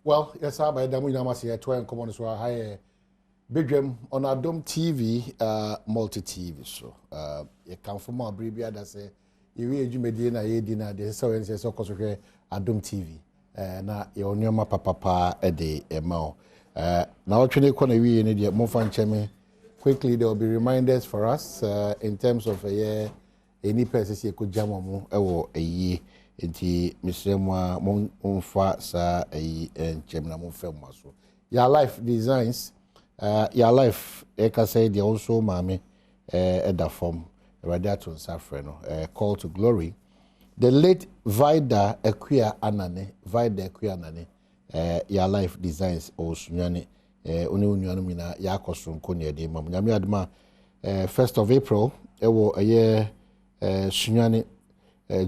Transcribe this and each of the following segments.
Well, yes, I am going to say 12 common so I Badwam on Adom TV, multi TV. So, you come from my baby that say you will do Medina, Edina, the so so Adom TV. Na your nyoma papa ede emao. Now actually kwana we need more fun cheme. Quickly there will be reminders for us in terms of any person you could jam on ewo ye enti misremwa monfa sa chemna mon film so. Your life designs your life eka say they also mame eda form radiator safreno call to glory. The late Vida Equia Anane, your life designs or Sunyani, Uniunumina, Yakosun Konya de Mam. Yamiadma, 1st of April, ewo a year Sunyani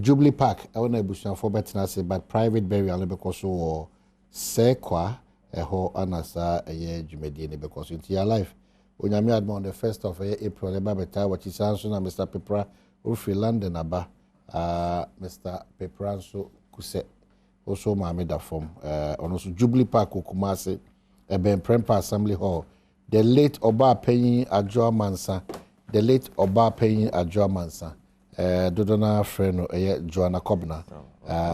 Jubilee Park, I want to bush for better, but private burial because or Sequa, a ho anasa a year Jumedian because into your life. Unyamiadma on the 1st of April, the Babeta, what is answering, Mr. Pepra, Ufi London Aba. Mr. Pepranso Kuse also Mameda from on also Jubilee Park Kumasi Ben Prempa Assembly Hall. The late Oba Penny Adjoa Mansa, Dodona Freno Joanna Kobna,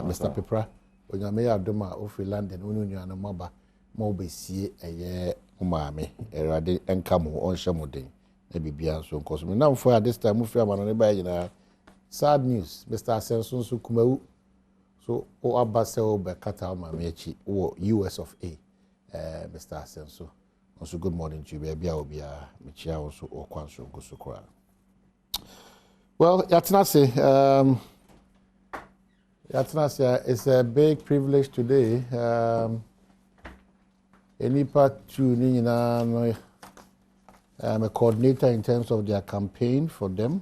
Mr. Pepra, when you may have Doma of London, Union and Maba, Mobe see a year Umami, Erade and Kamu on Shamodin, maybe beyond so cosmic. Now for this time, we feel on anybody. Sad news, Mr. Asensun Sukumau. So, o abaseo be kata mamechi o US of A. Mr. Asensu. Also, good morning to you, baby. I'll be a Michia also or Kwanso Gusukra. Well, Yatinase, it's a big privilege today. Any part to Nina, I'm a coordinator in terms of their campaign for them.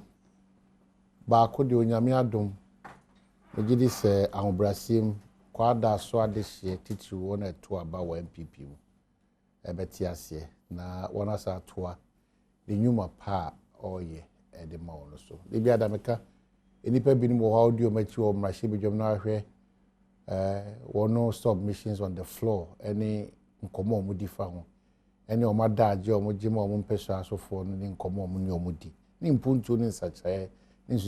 Baako de onyame adom megidi se ahobrasim kwada so adehye titiri wona to aba wa MPP mu ebeti ase na wona sa toa de nyuma pa oye e de ma wono so de bia da meka enipa binim wo audio machi wo mrahye bedwam na ahwe wono submissions on the floor any nkomo omudi fa ho any omadaje omugima omumpese asofo no ni nkomo omuni omudi ni mpuntu ni nsachae. You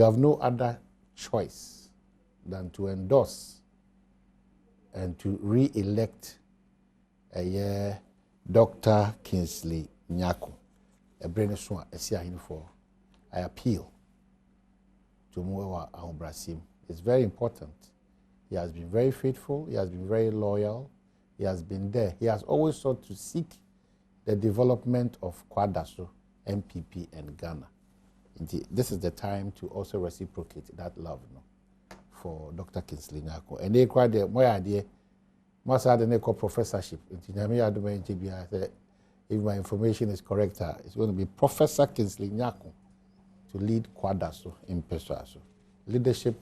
have no other choice than to endorse and to re-elect Dr. Kingsley Nyako. I appeal to Muewa Ahobrasim. It's very important. He has been very faithful. He has been very loyal. He has been there. He has always sought to seek the development of Kwadaso, MPP and Ghana. Indeed, this is the time to also reciprocate that love for Dr. Kingsley Nyako. And they cried my idea, must have the professorship. If my information is correct, it's going to be Professor Kingsley Nyako to lead Kwadaso in Peswaso. Leadership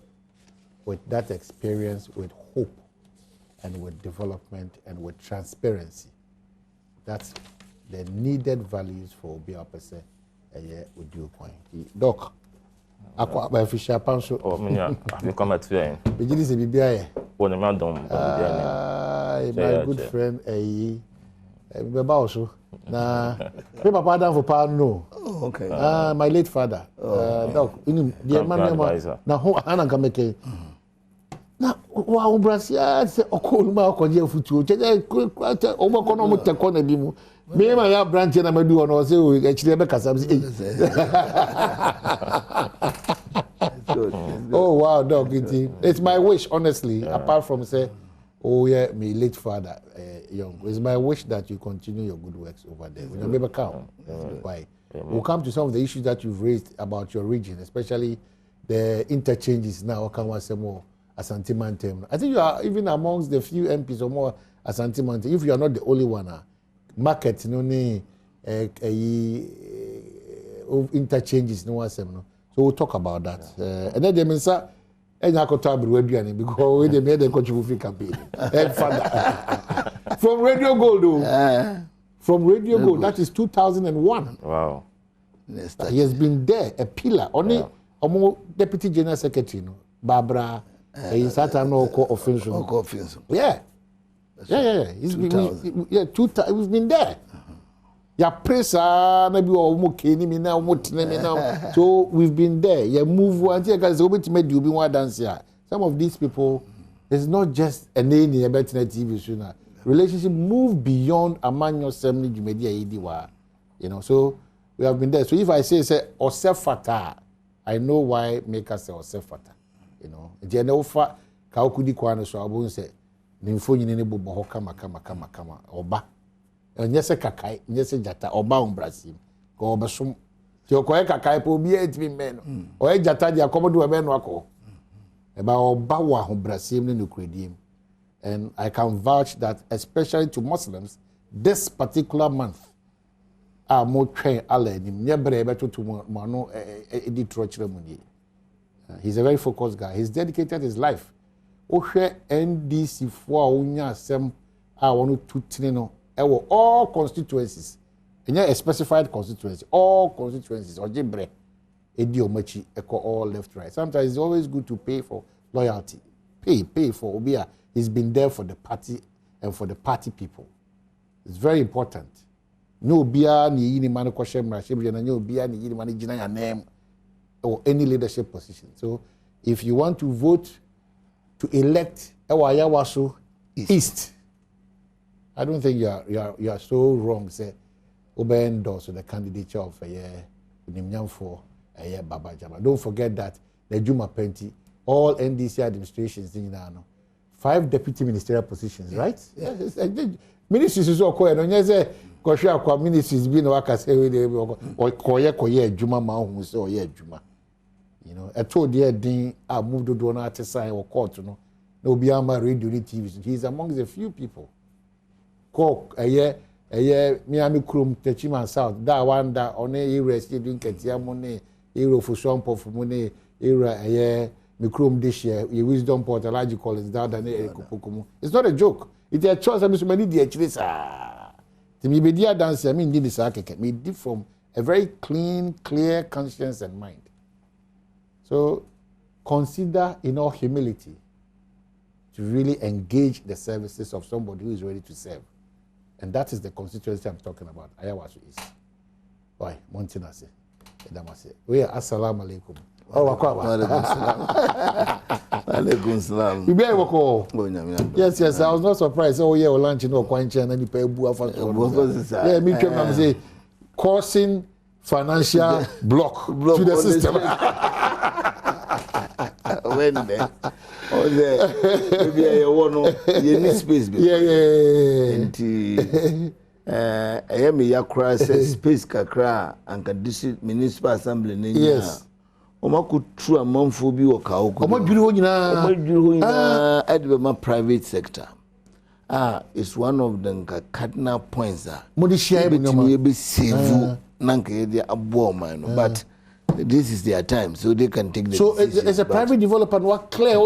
with that experience, with hope, and with development, and with transparency. That's the needed values for Obia Pese a year with due point. Doc, Aqua by Fisher Panso. Oh, you come at today. Begin to be BIA. One of my good friend, a Babauso. Now, Papa down for Pound, no. Okay. My late father, Doc, dear man, now, who Anna can make a now, wow, Brasia, or call my Okoja Futu, Omokono Tekonebimu. Me my ya branch na madu ono say o actually be kasam say. Oh wow, dog, it's my wish honestly, apart from say oh yeah, my late father young. It's my wish that you continue your good works over there. When you never come. Why? We'll come to some of the issues that you've raised about your region, especially the interchanges now come once more Asante Mantem. I think you are even amongst the few MPs or more Asante Mantem, if you are not the only one. Market no ni interchanges no wasem no, so we'll talk about that. And then they mean sir enya ko tabu aduane because we dey made the contribution campaign from Radio Gold from Radio Gold that is 2001. Wow. He has been there, a pillar only Omo Deputy General Secretary no Barbara In Satan no offense. Yeah. He's been, we've been there. Ya praise maybe omo keni mi na omo tene mi na. So we've been there. Ya move until guys obi me do be one dance here. Some of these people, it's not just a name in a better TV show. Relationship move beyond a man yourself media ediwa. You know, so we have been there. So if I say osefata, I know why make us say osefata. You know, je na ofa ka okudi kwa no so abun say nimfo nyine ne bobo ho kama oba. Nyese kakai, nyese jata oba umbrasim. Ko obesom. Ti okoye kakai po bi etimi men. Oye jata dia komodo we no akọ. Eba oba wa ho brasim ne no kredim. And I can vouch that especially to Muslims this particular month more train alle nim nyebre beto to mano edi trochre muni. He's a very focused guy. He's dedicated his life. Ohwe NDC for onya asem a wonu tutini no ewo all constituencies. Enya a specified constituency. All constituencies ojebre edi omachi eko all left right. Sometimes it's always good to pay for loyalty. Pay for obia. He's been there for the party and for the party people. It's very important. No bia ni yini mani kwa shemra shemra na no bia ni yini mani jina ya name or any leadership position. So if you want to vote to elect Ewayawasu East, I don't think you are so wrong. Say obe endorse the candidature of Nimnyamfo Baba Jama. Don't forget that the Juma Penti, all NDC administrations in Nano. 5 deputy ministerial positions, right? Yes. Ministries is all quiet. No, say kwa ministries be no waka say we dey or koye adwuma ma hu say oye adwuma. You know, I told you din I moved to do na sign or court no. No be am radio TV. He's among the few people. Ko Miami Krum Techiman South. Da one da one area stadium ketia money, ero for swamp for money, area Mikrom this year, your wisdom port, Elijah Collins, down and it's not a joke. It's a choice. I'm so many dear chilies. The media dance, I mean, did this architect. We did from a very clean, clear conscience and mind. So consider in all humility to really engage the services of somebody who is ready to serve. And that is the constituency I'm talking about. Ayawasu is. Why? Montinase. Edamase. We are assalamu alaikum. Oh, yes, I was not surprised. Oh, yeah, lunch no quench and any pay bua for yeah, me come say causing financial block to the system. When there, oh, there, maybe I want you need space. I am a yakra says space kakra and can district municipal assembly. Yes. Oma could true a month for be or cow. Oma Adom private sector. It's one of the cardinal points. Modishia be save Nanka Aboma, but this is their time, so they can take the so as a private developer, what clear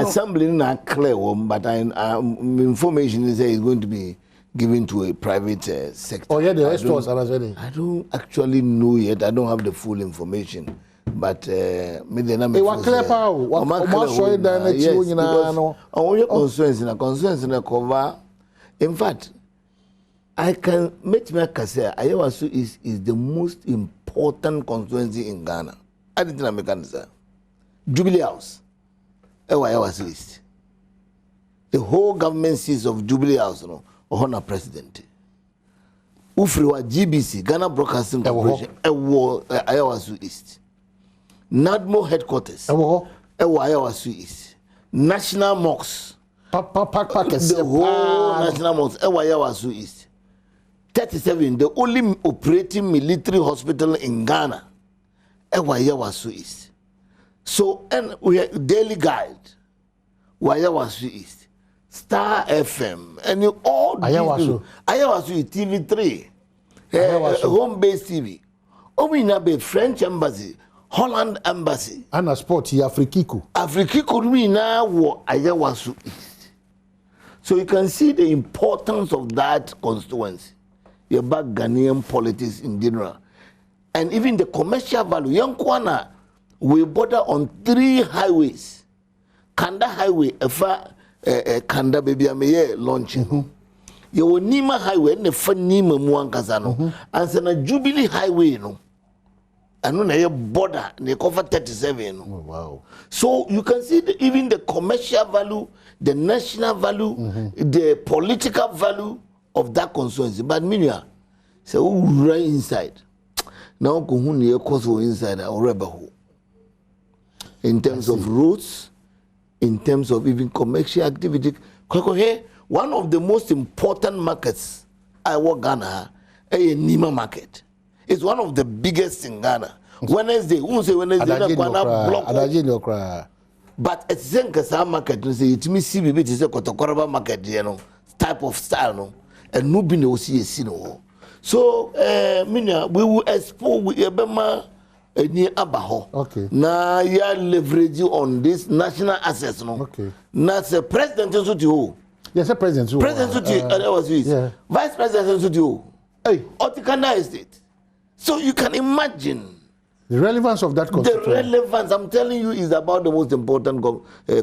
assembly not clear one, but information is going to be given to a private sector. Oh yeah, the restaurants are ready. I don't actually know yet. I don't have the full information. But me the name was clear power. What show that you know? All your concerns in a cover. In fact, I can make me say Ayawasu is the most important constituency in Ghana. I didn't make answer. Jubilee House. Ayawasu East. The whole government seats of Jubilee House, no, honor president. Ufriwa GBC, Ghana Broadcasting Corporation, Ayawasu East. NADMO headquarters. Ayawasu East. National Mosque. The whole National Mosque. Ayawasu East. 37. The only operating military hospital in Ghana. Ayawasu East. So, and we have Daily Guide. Ayawasu East. Star FM. And all these. Ayawasu TV3. Home-based TV. Ominabe French Embassy. Holland Embassy. Anna Sport, Afrikiku. Afrikiku na wo Ayawasu East. So you can see the importance of that constituency. About Ghanaian politics in general. And even the commercial value. Yankwana, we border on 3 highways Kanda Highway, Kanda baby, I may launching. You will Nima Highway, and the fun Nima Muankazano, and then a Jubilee Highway, no. And on a border, they cover 37. Oh, wow. So you can see even the commercial value, the national value, the political value of that constituency. But Minya, so right inside. Now Kuhuni also inside our rebel. In terms of roads, in terms of even commercial activity. One of the most important markets I work Ghana, a Nima market. It's one of the biggest in Ghana. Wednesday, block. But it's Zenkasa market, it means CBB is a Kotokoraba market, you know, type of style, no, and nobody will see a sino. So, Minya, we will expose with Ebema near Abaho. Okay. Now you are leveraging on this national assets, no. Okay. Now the president is with you. Yes, president. President was yeah. Vice President is with you. Hey, Otikanda Estate. So you can imagine the relevance of that constituency. The relevance, I'm telling you, is about the most important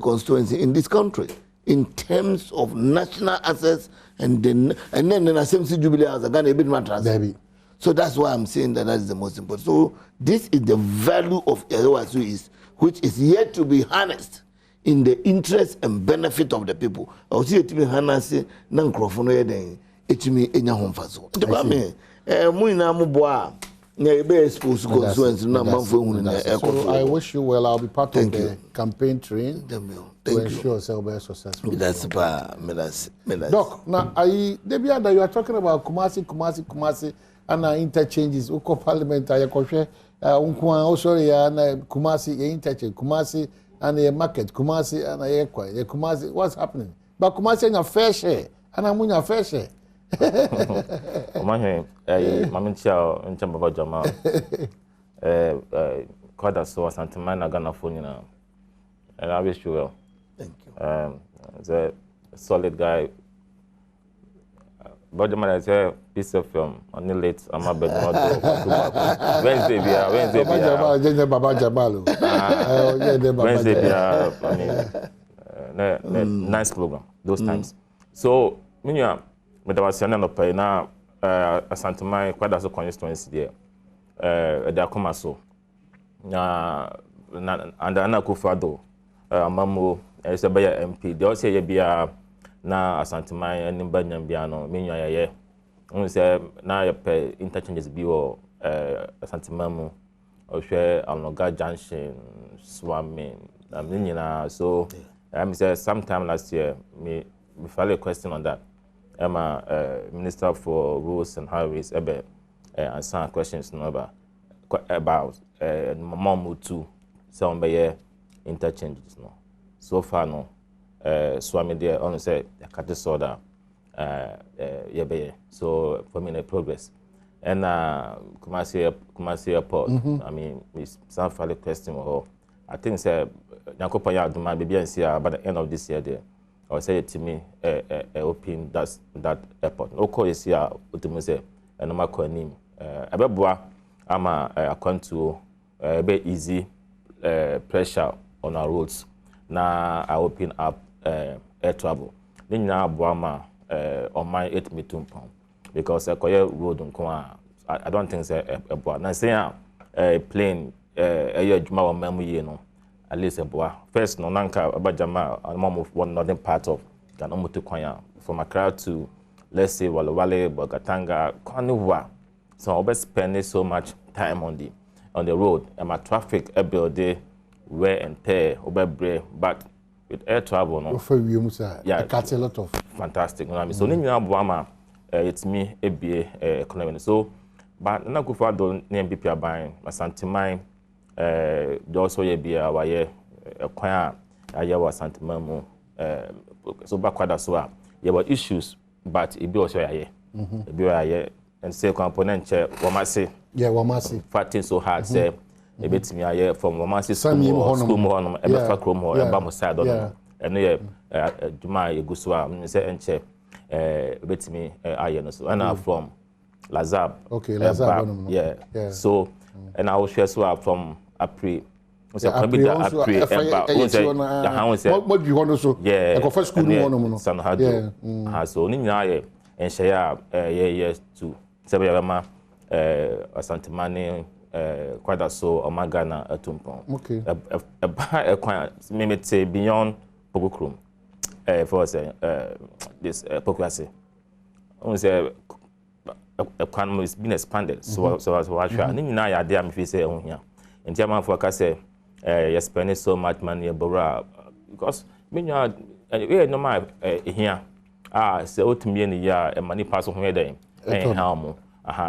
constituency in this country in terms of national assets and then the same Jubilee as a Ghana bit matters. So that's why I'm saying that is the most important. So this is the value of Erewasu which is yet to be harnessed in the interest and benefit of the people. I will see it to be harnessed. Nankrofono yeden etimi enya homfaso. Nti me muina muboa na ebe expose constituency na manfo ehunu na ekofo. So I wish you well. I'll be part of the campaign train. Thank to ensure self be successful. That's Doc, now that you are talking about Kumasi and interchanges. Uko parliament ayekoshe unkwa also ya na Kumasi interchange Kumasi and a market Kumasi and a Kumasi. What's happening? But Kumasi na fair share and amunya fair share. Omahe mamintia ncha baba jama kwada so Santima na Ghana phone na and I wish you well. Thank you. The solid guy. Badwam is a piece of film on the late Ama Bedmo Wednesday Baba Jamal. Wednesday nice program those times. So Minya but I was saying no pay na Santima kwada so constituency there they are come so na and ana kufado Amamo is a MP they also say bia na Santima and Banyam Biano Minya ye say na your interchanges bi or Santimamu or share Alnoga Junction swamming so I say sometime last year me file a question on that. I'm a Minister for Roads and Highways answer questions about Mamu too some by interchanges no so far no swami there only say cut this order so for me progress and Kumasi airport I mean we some file a question or I think say Nyakopa ya do my baby and see by the end of this year there or say to me open that airport no call is here ultimately and no matter name abeboa ama account to be easy pressure on our roads now I open up air travel then now boama on my 8 meter pound because road I don't think say boa now say a plane juma wa memu ye no at least a boa first no nanka abajama mom of one northern part of Ghana moto kwanya from Accra to let's say Walawale Bogatanga Kwanuwa so I spending so much time on the road and my traffic every day wear and tear obebre but with air travel no yeah cut a lot of fantastic you know what I mean so ninya boama it's me economy so but na kufa do na MPP aban Santima they also ye bia wa ye kwan aye wa Santima mu so bakwada so ye were issues but e be also ye e be ye and say component che wamase fighting so hard say e betimi aye from wamase school mo hono e be fa krom ho e ba mo side on eno ye djuma ye guso a me say enche betimi aye no so and from Lazab okay Lazab yeah so and I will share so from April say kwabi da apre eba o say ya han say mo bi hono so e ko first school no hono mo no san ha do ha so ni nyina ye enhye ya ye to say be ma asantemane kwada so omagana atumpon okay e kwan me say beyond pogokrom for say this pokwase on say economy is being expanded so what ni nyina ya dey am fi say ehun hia enti am for ka say you spending so much money abroad because me nya we normal hia say otumi ni ya e money pass ho dey how mo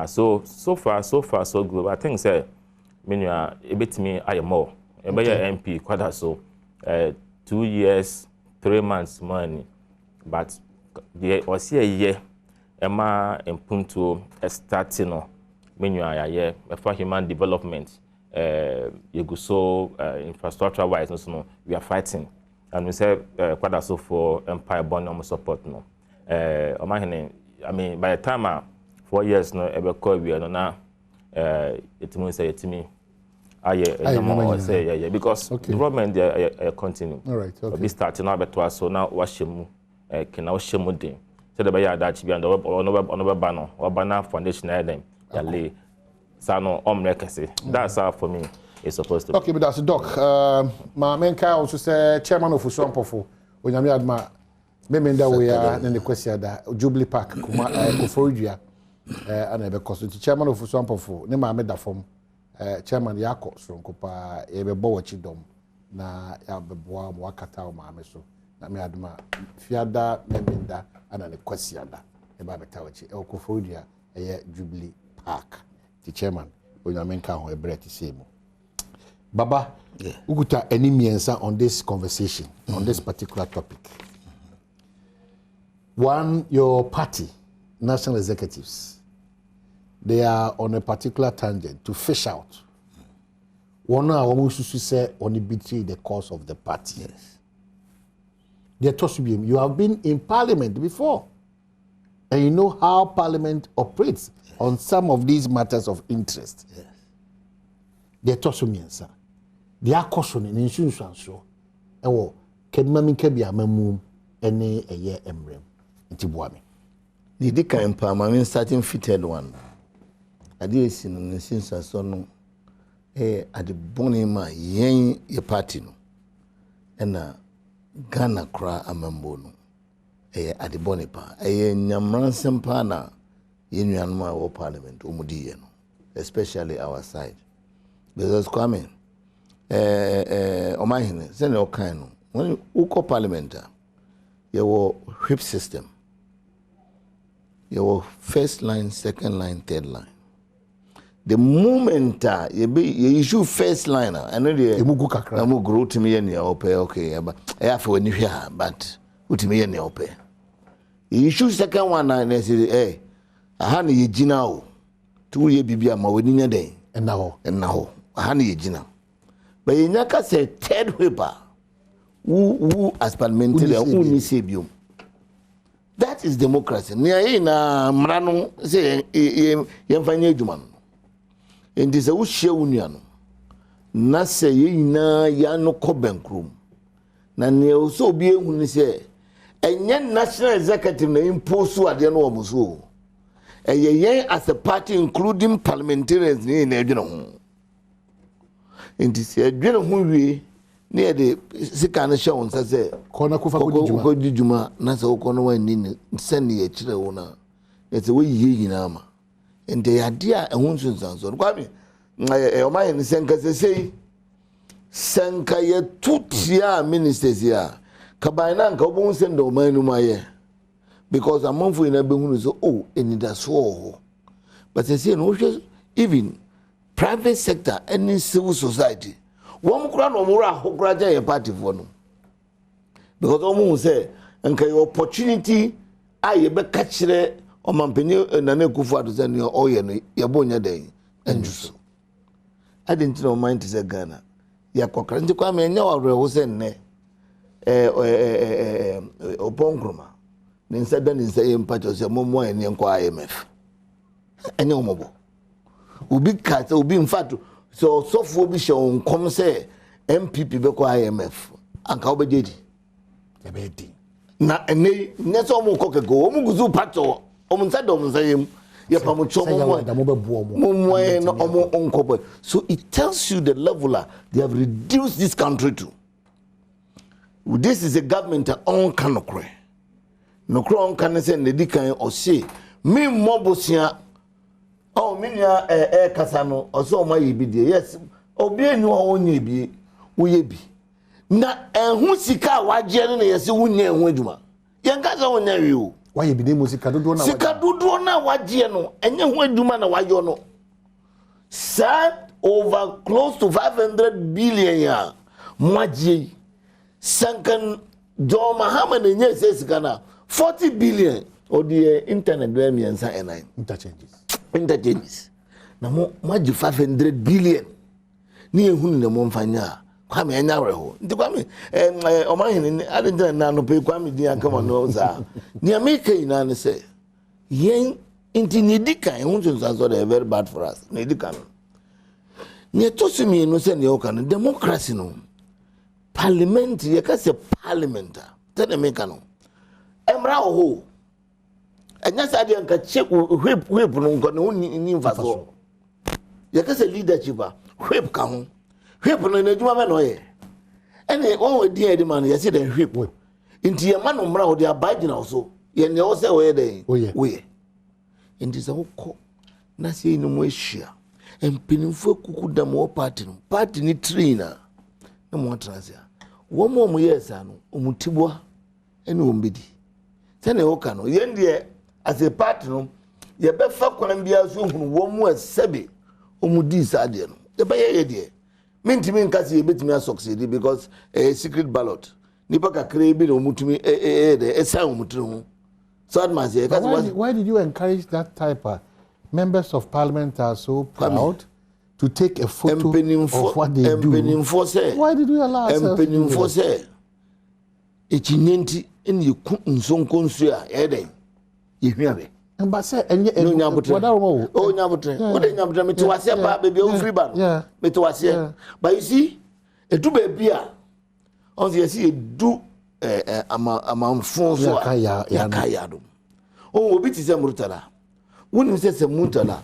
so far so good I think say me nya e betimi aye more e be MP kwada so 2 years 3 months money but the osi a year Emma impunto starting no menu ayaye for human development you go so infrastructure wise no we are fighting and we say kwada so for empire bonum support no I mean by the time 4 years no ebe call we no na it means say etimi aye no say yeah because development they continue all right okay we start now beto so now washemu kena washemu den so the buyer that be on banner or banner foundation them ya lay sano omrekese that's how for me it's supposed to be. Okay but that's doc my main guy also say chairman of Usuampofo onyame adma memenda we are in the question that Jubilee Park kuma koforidua and ebe cost chairman of Usuampofo ne ma me da form chairman yakọ sonko pa ebe bo wachidom na ya beboa mo akata o ma me so na me adma fiada memenda ana ne kwasiada e ba beta wachi e koforidua eye Jubilee Park the chairman onyame nka ho ebre ti same baba uguta any miensa on this conversation on this particular topic. One, your party national executives, they are on a particular tangent to fish out. One almost say only betray the cause of the party. Yes. You have been in parliament before, and you know how parliament operates on some of these matters of interest. Yes. They toss me answer. They are cautioning insurance so. Ewo kedmami kebi amamum ene eye emrem. Ntibuami. The dika empowerment starting fitted one. Adi no nsinsa so no ade boni ma yen ye party no. Ena Ghana kra amambo no. Ade boni pa. Nyamransem pa na yenuanum a wo parliament omudi ye no. Especially our side. Because Kwame omahine se ne okan no. When uko parliament your whip system. Your first line, second line, third line. The moment you issue first liner, I know the I'm grow to me and okay, but I have when you hear, but with me and your pay. You issue second one and I say, hey, I had a Gina 2 year BB my wedding a day, and now I had a Gina. But you never say third whipper who as parliamentary who needs you. That is democracy. Nia na mrano say yemfanye adwuma no. Enti se wo hye unia no. Na se yina ya no kobenkrum. Na ne so obi ehun ni se enye national executive na impose ade no omuso. Yen as a party including parliamentarians ni na adwene ho. Enti se adwene ho wie ne de sika no hye won say kona kufa ko dijuma na se okono wani ni sene ye kire wo na ete we yiyina ama ende yade a ehun sunsanso kwa me o ma yin senka sesei senka ye tutia ministers ya kabaina nka obun sende o manu maye because amonfo ina behunu so enida so but sesei no even private sector any civil society one kura no mura hokura ja ye party for no because omu say nka your opportunity aye be kachire o mampeni na na kufu ado say no oye no ye bonya den enjuso adenti no mind to say Ghana ya kokra nti kwa me nya wa rewo say ne oponkroma ni nsa da ni nsa ye mpacho say momo ene nkwa IMF ene omobo ubi kata ubi in fact so fo bi she on come say MPP be ko IMF anka obejedi ebedi na ene nyeso omo kokego omo guzu pato omo nsade omo nsayem ye pa mo chomo mo no omo onkobo. So it tells you the level they have reduced this country to. This is a government on kanokre on kan say ne dikan o say me mobosia oh minya kasa no o so ma yibidie yes obi enu o nya bi wo ye bi na ehun sika waje ne yesi wunya ehun adwuma yen kasa wonya wi o wa ye bi ne musika dodo na waje no enye hu adwuma na wayo no sad over close to 500 billion ya mwaje sankan do Muhammad enye sika na 40 billion or the internet where me and say interchanges na mo maji 500 billion ni ehunu ne mo mfanya kwa me anya reho ndi kwa me o ma hin adinta na no pe kwa me di aka mo no za ni America ina ne say yen inti ni dika ehun so they very bad for us ni dika no ni to sumi no say ne o kan democracy no parliament ye ka say parliament tell America no emra ho enya sa de nka check whip no nko ne ni mfaso ye ka say leadership whip ka ho whip no na djuma me no ye ene won we di man ye say the whip nti ye man no mra ho de abage na so ye ne o say we dey we nti sa ko na say ni mo ehia empinimfo kuku da mo party ni trainer na mo transia wo mo yesa no omutibwa ene ombedi tene oka no yendie as a party no ye be fa kwan bia so hunu wo mu asabe omudi sade no ye be ye de mentimi nkase ye betimi succeed because a secret ballot nipa kakre bi no mutumi de esa omutru so admans ye why did you encourage that type of members of parliament are so proud to take a photo of what they do? Why did we allow ourselves in you nsonkonsu a eden yehwiabe but say enye wada wo o nyabotre o de nyabotre metwase pa baby o free ban metwase but you see edu baby a on the see edu amamfon so ya kaya do o obi ti se murtala woni se murtala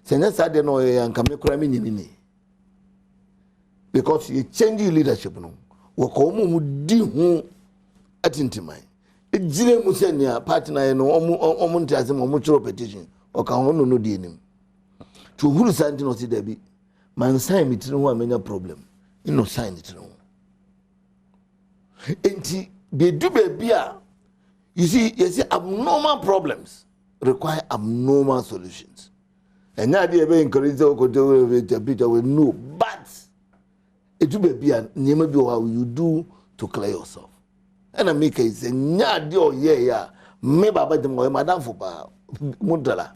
se nya sade no yanka mekura me nyini because you change leadership no wo ko mu di hu atintimai ejire musenia partner no omo ntiase mo chiro petition o ka ho no di enim to huru santi no si da bi man sign mitiri ho amenya problem no sign it no enti be do be a you see abnormal problems require abnormal solutions and na dey be encourage o ko to be we no but it do be a nyema bi how you do to clear yourself. And I make it say, nya dio ye ya me baba dem go madam for ba mudala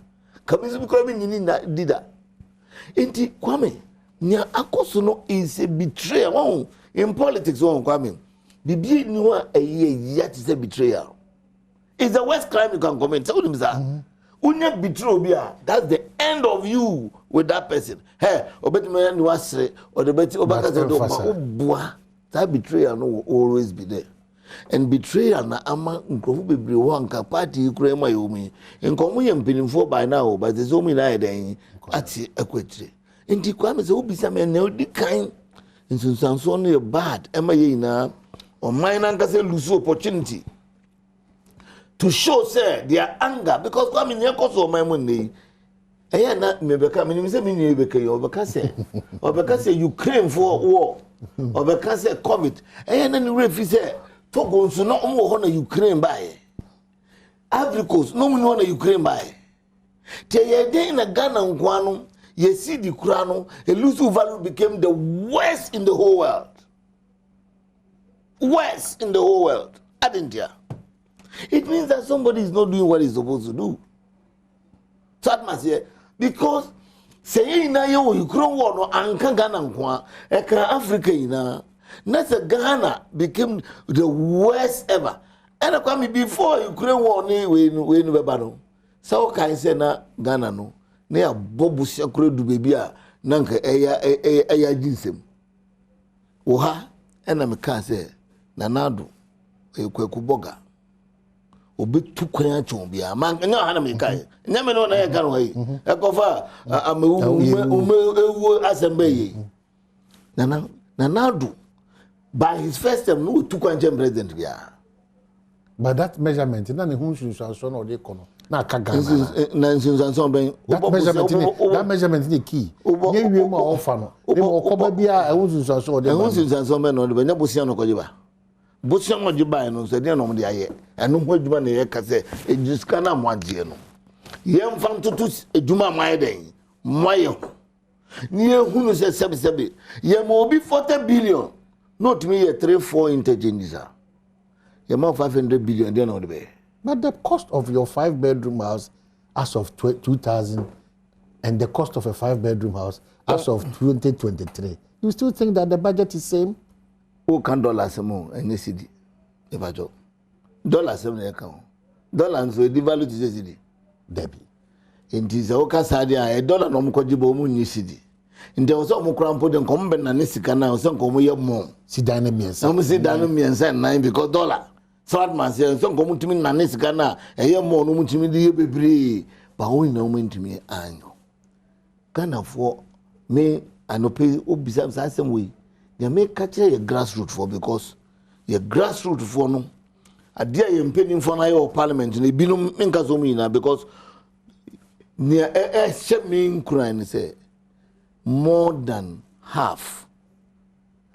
kabizu bi ko bi nyini na dida enti kwame nya akoso no is a betrayal in politics won kwame bibi ni wa eye ya ti say betrayal is the worst crime you can commit so dim sa unya betray obi a that's the end of you with that person hey obeti me ni wasre or the beti obaka say do ba obua that betrayal no will always be there. And betrayal na ama nkrofu bebre wo anka party kura ma yomi nkomo ye mpinimfo by now but the so me na eden ati akwetire enti kwa me se obisa me na odi kan nsunsanso no ye bad ema ye ina o mine anka se lose opportunity to show say their anger because kwa me nye koso o mine mo nei eya na mebeka me nimse me nye beka yo obeka say Ukraine for war obeka say COVID eya na ni refi say Togo so no omo ho na Ukraine bae. Ivory Coast no mo na Ukraine bae. Te ye den na Ghana nkwano ye see the kura no elusive value became the worst in the whole world. Worst in the whole world. Adindia. It means that somebody is not doing what he's supposed to do. So that must say because say na ye Ukraine war no anka Ghana nkwa e ka Africa ina Nasa Ghana became the worst ever. And I come before Ukraine war ni we bebano. So can say na Ghana no. Ne a bobu sakure du baby a nanka eya jinsem. Oha, and I'm a cancer, Nanado, a Quakuboga. Obi tu kwan chombia man nya hana me kai nya me no na ya kan hoyi e kofa ewu asembe yi Nanado by his first term no tu kwan chem president bia. But that measurement na ne hu so na ode kono na ka Ghana na nsunsanson ben that measurement ni key ye wie ma ofa no ne mo okoba bia e hu nsunsanson ode hu nsunsanson ben no de nya bosia no kojiba bosia no jiba no so de no mo de aye enu ho adwuma na ye ka se ejiska na mo agye no ye mfam tutu adwuma amaye den moye ni ye hu no se sebe ye mo obi 40 billion not me ye 3-4 interchanges are ye mo 500 billion de no de be. But the cost of your 5-bedroom house as of 2000 and the cost of a 5-bedroom house as of 2023, you still think that the budget is same? Who can dollars more and city? If I job dollars account dollars so devalue to city. Debbie. In this Oka Sadia, a dollar no Mokojibo Muni city. In there was some crampo and combat and Nisicana or some Comoya more. See dynamics. Some see dynamics and 9 because dollar. Swadman says, some come to me, Nanis Gana, a year more, no to me, the baby, but we know when to me, I know. Ghana for me, I know pay besides the same way. You may catch a grassroots for because your grassroots for no. A dear impending for our parliament in the Binum Minkazomina because near a shaming crying say more than half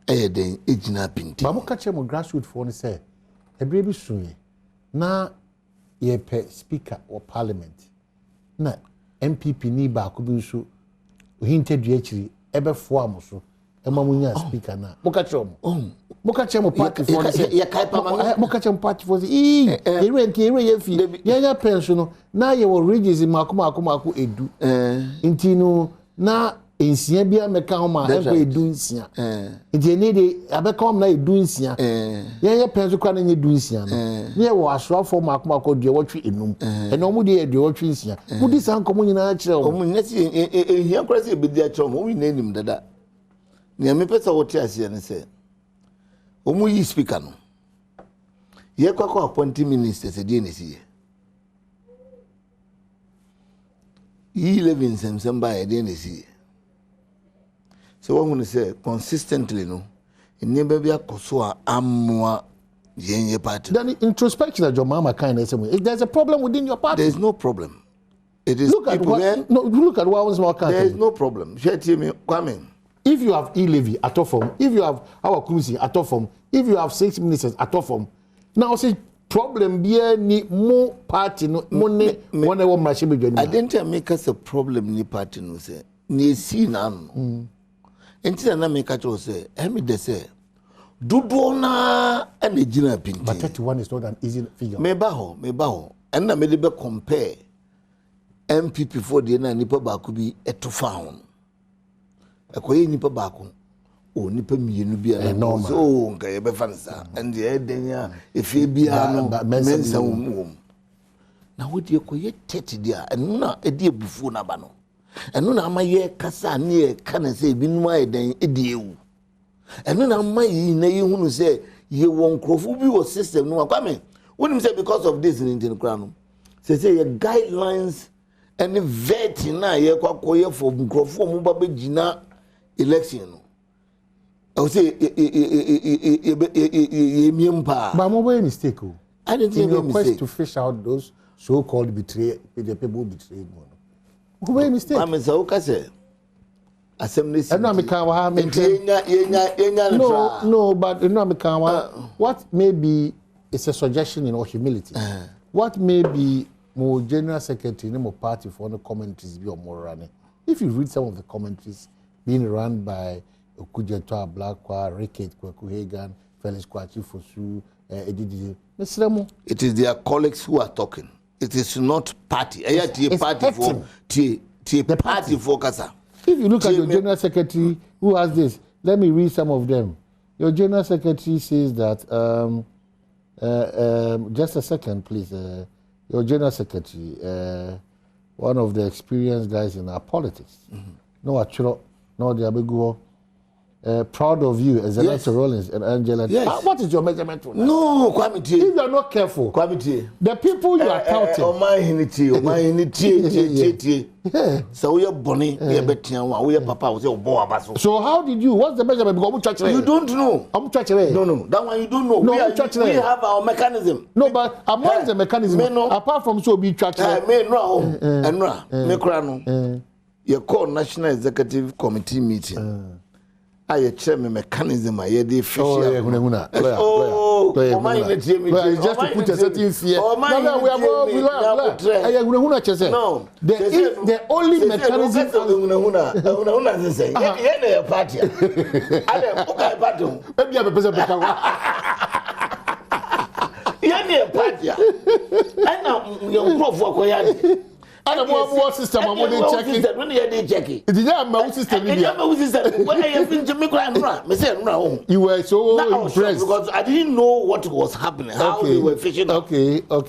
a day, it's not pinty. But catch him grassroots for say. A baby soon na ye pe speaker or parliament na MPP ni ba ko bi so hinted actually ebe fo amoso e ma munya speaker na mo ka chere mo party for say ye kai pa ma mo ka chere mo party for say ye rent ye fi ye nya pension no na ye wo regions makoma edu intino na ensia bia meka ho ma e ko edu nsia nti ene de abeka na edu nsia ye penso kwa na nye edu nsia no ye wo asrafo makoma ko de wotwe enum ene omu de de wotwe nsia mu di san komo nyina kire o mu nyati ehia kora se ebedi a kire mo wi na nim dada ne me pesa wote ase ne se omu yi speaker no ye kwa kwa appointing minister se die ne si yi living semba ye de ne si. So what I'm going to say consistently, no, in never be a Kosoa amwa yenye party. Then introspection that your mama kind of say, if there's a problem within your party, there is no problem. It is look at what was more there is no problem. If you have e-levy at all form, if you have our cruising at all form, if you have 6 ministers at all form, now say problem be ni more party no money one ever machine. I didn't make us a problem ni party no say ni see now. Enti na me catch say emi de say dudu na ene gina pinti. But 31 is not an easy figure. Me ba ho and na me de be compare MPP for the na nipa ba ko bi eto found ekoye nipa ba ko o nipa mienu bia na so nka ye be fansa and the edenya efie bia no mensa wom na wodi ekoye 30 dia enu na edi ebufu na ba no enu na amaye kasa ne ye kana se binuma eden edi ewu enu na amayi na ye hunu se ye won krofo bi wo system no akwame wonim say because of this in Kra say ye guidelines and vetting na ye kwakoye for krofo mu ba begina election no I would say ye mpa but mo be mistake o I didn't think a mistake to fish out those so-called the people betrayed one. Who made mistake? I mean, so say. Assembly. No, but you know, what may be it's a suggestion in humility. What may be more general secretary, no more party for the commentaries be or more running. If you read some of the commentaries being run by Okujeto Blakwa, Ricket, Kweku Hagan, Felix Kwachi Fosu, Edidi, it is their colleagues who are talking. It is not party. It's party for party for Kasa. If you look at your general secretary who has this, let me read some of them. Your general secretary says that just a second, please. Your general secretary, one of the experienced guys in our politics. No, actually, no, the Abeguo. proud of you as Anita Rollins and Angela. Yes. What is your measurement? No, Kwamiti. If you are not careful, Kwamiti. the people you are touting. Oh my hinity. So we are Bonnie, we are Betian, we are Papa, we are Boabaso. So how did you? What's the measurement? Because you don't know. I'm church. No, that one you don't know. No, we have our mechanism. No, but among the mechanism, apart from so be church. Me crano. You call National Executive Committee meeting. I check me mechanism. I the official. Just to put a certain fear. No, we are more. No, the only mechanism. And more system, I'm going to check it. When you check it, it's not system. When I have been to me, you were so impressed because I didn't know what was happening, how they were fishing. Okay. We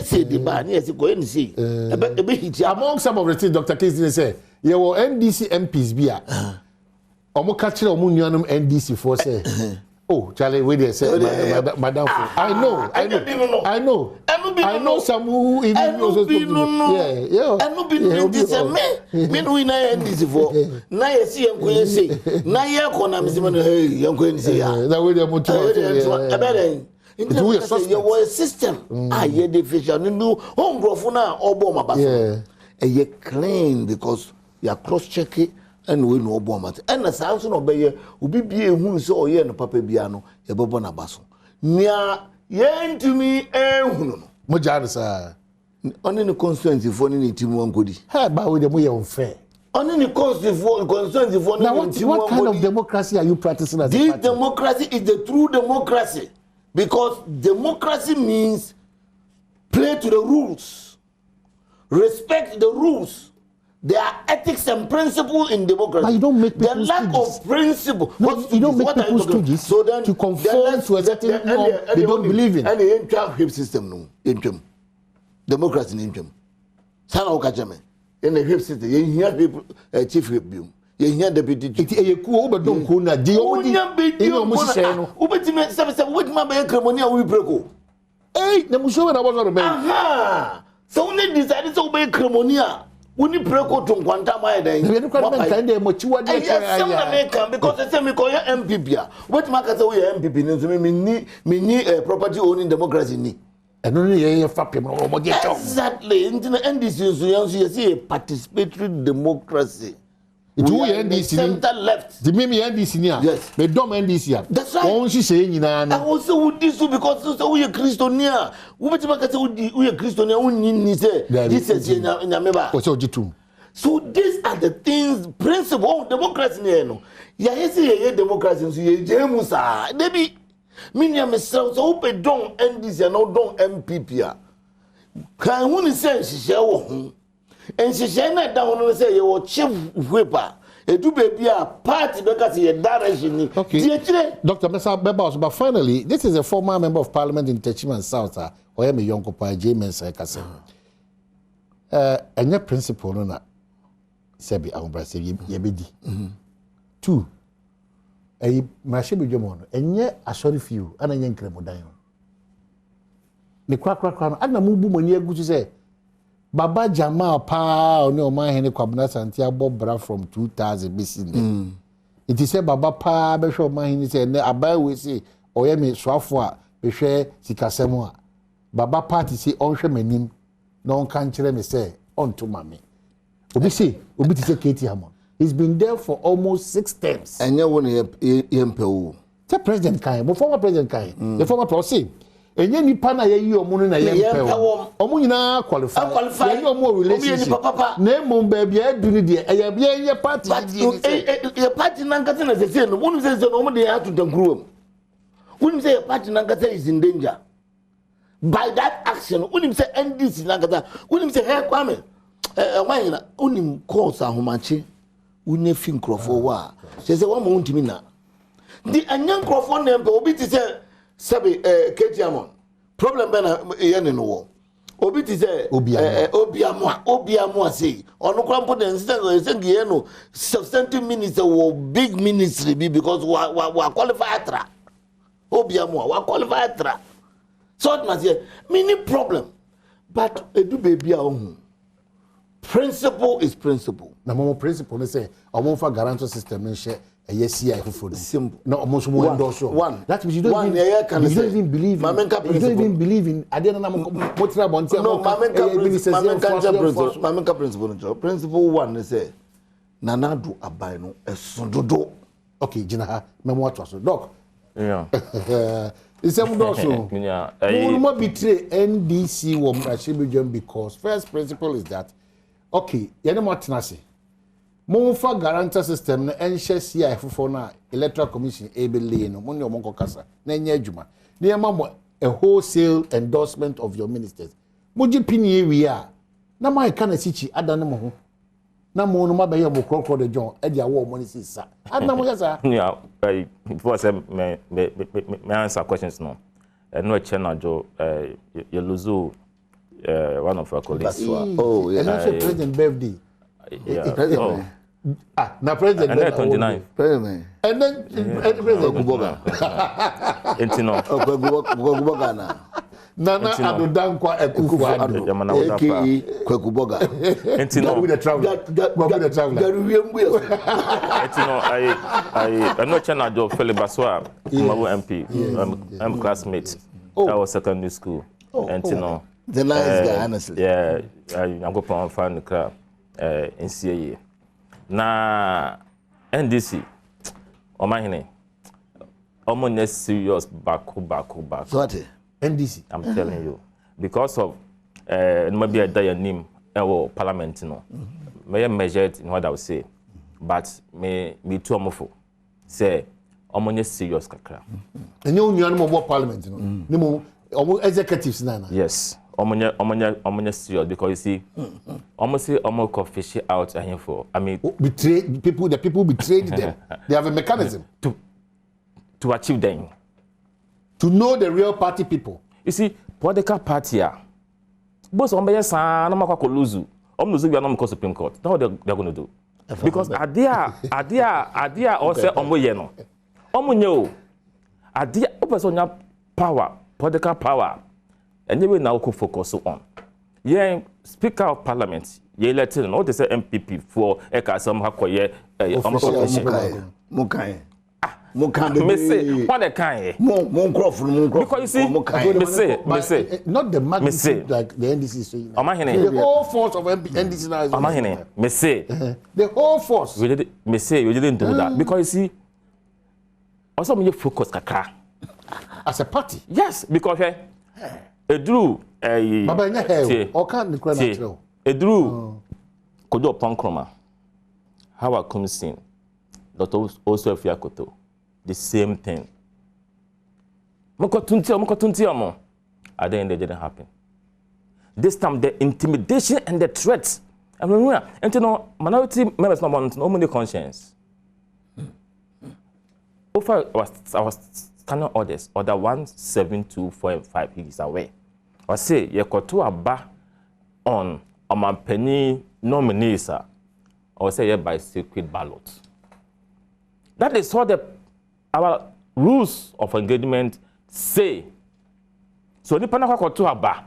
say the ban, yes, go and see. Among some of the things Dr. Casey said, you were NDC MPs beer. Omo catching Omunianum NDC for say. Oh, Charlie, wait there, say, Madam. I know some who in and no be me we na NDC for. Na you see am go say. Na you corner me say, hey, you go say ya. That way they want to. You were a system. You the official. No, home grofo na obo mabaso. You clean because you are cross checking. And we know Obama. And the sounds of Bayer will be who saw ye and Papa Biano, a Bobona Basso. Nia, yen to me, Mojana, only the constituency for any team one goodie. How about the way unfair? Only the constituency for now. What kind of democracy are you practicing as this democracy is the true democracy because democracy means play to the rules, respect the rules. There are ethics and principles in democracy. But you don't make people the lack of principle. No, you don't make people stooges so then, to conform to a certain norm they don't believe in. And the entire system, no, interim democracy in interim. Sana okachame. In the whip system, you hear people chief whip you. You hear deputy. It is a cool, but don't go na. Do you want to? Ubetime seven. What my be cremonia we breko. Hey, the musho na was on the aha. So only decided to be cremonia. Uni preko to Quanta my day. You can't kind of much what they can because they say me call your MPP. What market we MPP me property owning democracy ni. And only a fapping or exactly. And this is you see a participatory democracy. It will end this center left. The meme end this year. Yes. They don't end this year. That's right. Won't she say in an I also would this because we are Christonia. We are Christonia. We say this is in Ameba. So these are the things, principle of democracy. Ya hesi democracy. So ye jemusa. Debi. Minya mesel so open don NDC and no don MPP. Can one say she share and she said that down and say you chief whipper. A do baby a party because he had direction. Okay. Dr. Mesa Bebos, but finally, this is a former member of parliament in Techiman South, or a young couple, James Kasa. And your principle, no, Sebi Ambrasi, Yabidi. 2. A Mashibi Jomon, and yet a sorry few, and a young Cremodayon. The crack, and a mubu when you go to say. Baba Jamal pa oni o man hene kwabna santi abobra from 2000 BC. It is say Baba pa be hwe o man hene say na abai we say oye me swafo a be hwe sikasem a Baba party say onhwe manim na on kan kire me say on to mame. Obi say obi ti say Katie Hammond. He's been there for almost 6 terms. Enye won yempewo. The president kan, but former president kan. The former president enye nipa na ye yi omu na ye mpewo omu nyina qualify ye omu relationship na emom ba bia adunu de eye bia ye party ye party na nkata na sese no wonu sese no omu de atu dankruwam wonu say party na nkata is in danger by that action wonu say NDC na nkata wonu say he kwame wanyina onim course ahomache wonu fi nkrofo wa sese wa mo ntimi na di anyan nkrofo na mpe obi ti say Sabi Katie Hammond problem bena yene no Obi ti say Obiamo say ono kwampo the instance say no substantive minister wo big ministry be because we qualify atra. Obiamo we qualify atra. So it must say many problem. But edu baby a principle is principle. Na mo principle say omonfa guarantor system no share yes CI for simple. No almost one endorse. One. That means you don't even believe in adena na motra bonte. No, Mamenka principle. Principle 1 they say nana do abai no esododo. Okay, jina me mo atwa so. Doc. Yeah. Isem do so. Yeah. Mo betray NDC wo Mrashibijam because first principle is that okay, yene mo tenase. Monfa guarantor system na enhye CI fofo na electoral commission ebele no money omonko kasa na enye adwuma na yema mo a wholesale endorsement of your ministers moji pini ewi a na mai kana sichi adane mo ho na mo no mabaye mo krokro de John e dia wo money sisa adana mo kasa Yeah, before say me answer questions no no channel jo you lose one of our colleagues. Oh yeah. And also President birthday. Yeah. Na president and then 29. President. And then president Kuboga. Entino. Kuboga na. Nana Adodankwa Ekufuado. AKA Kuboga. Entino. With the traveler. Entino I know channel jo Philip Baswa, Mabu MP, I'm classmate. That was secondary school. Entino. The nice guy honestly. Yeah, I'm go pon fan the crap in CAA. Na NDC omahine omo serious back. What? NDC. I'm telling you, because of maybe I die name parliament no. May measured in what I would say, but me too omofo say omo serious kakra. And you know more parliament no. Nimo omo executives na. Yes. Omonya serious because you see, almost say almost fish out here for. I mean, betray people. The people betrayed them. They have a mechanism to achieve them. To know the real party people. You see, political party both ombe san na makwa lose. Lose we are not because Supreme Court. That's what they're going to do. Because adia or say omoye no. Omonyo adia opesonya power, political power. And you will now focus on. Yeah, Speaker of Parliament, you elected and all the MPP for some Hakoye. Mukai. Me say, what a kind. Because you see, me say, not the magnitude like the NDC is saying. The whole force of NDC now is. Me say, the whole force. Me say, you didn't do that. Because you see, also me focus kakra. As a party? Yes, because Edru Baba nya hair o kan the crowd natural. Edru kodo pankroma. How I come sin. Dr. also Fiakoto. The same thing. Mokotunti amo. At the end it didn't happen. This time the intimidation and the threats. I mean, and you know, minority members not want no money conscience. Over I was standing orders, order 172, 5 he is away. I say you koto aba on Omampeni nominees or say by secret ballot. That is what our rules of engagement say. So nipa na koto aba.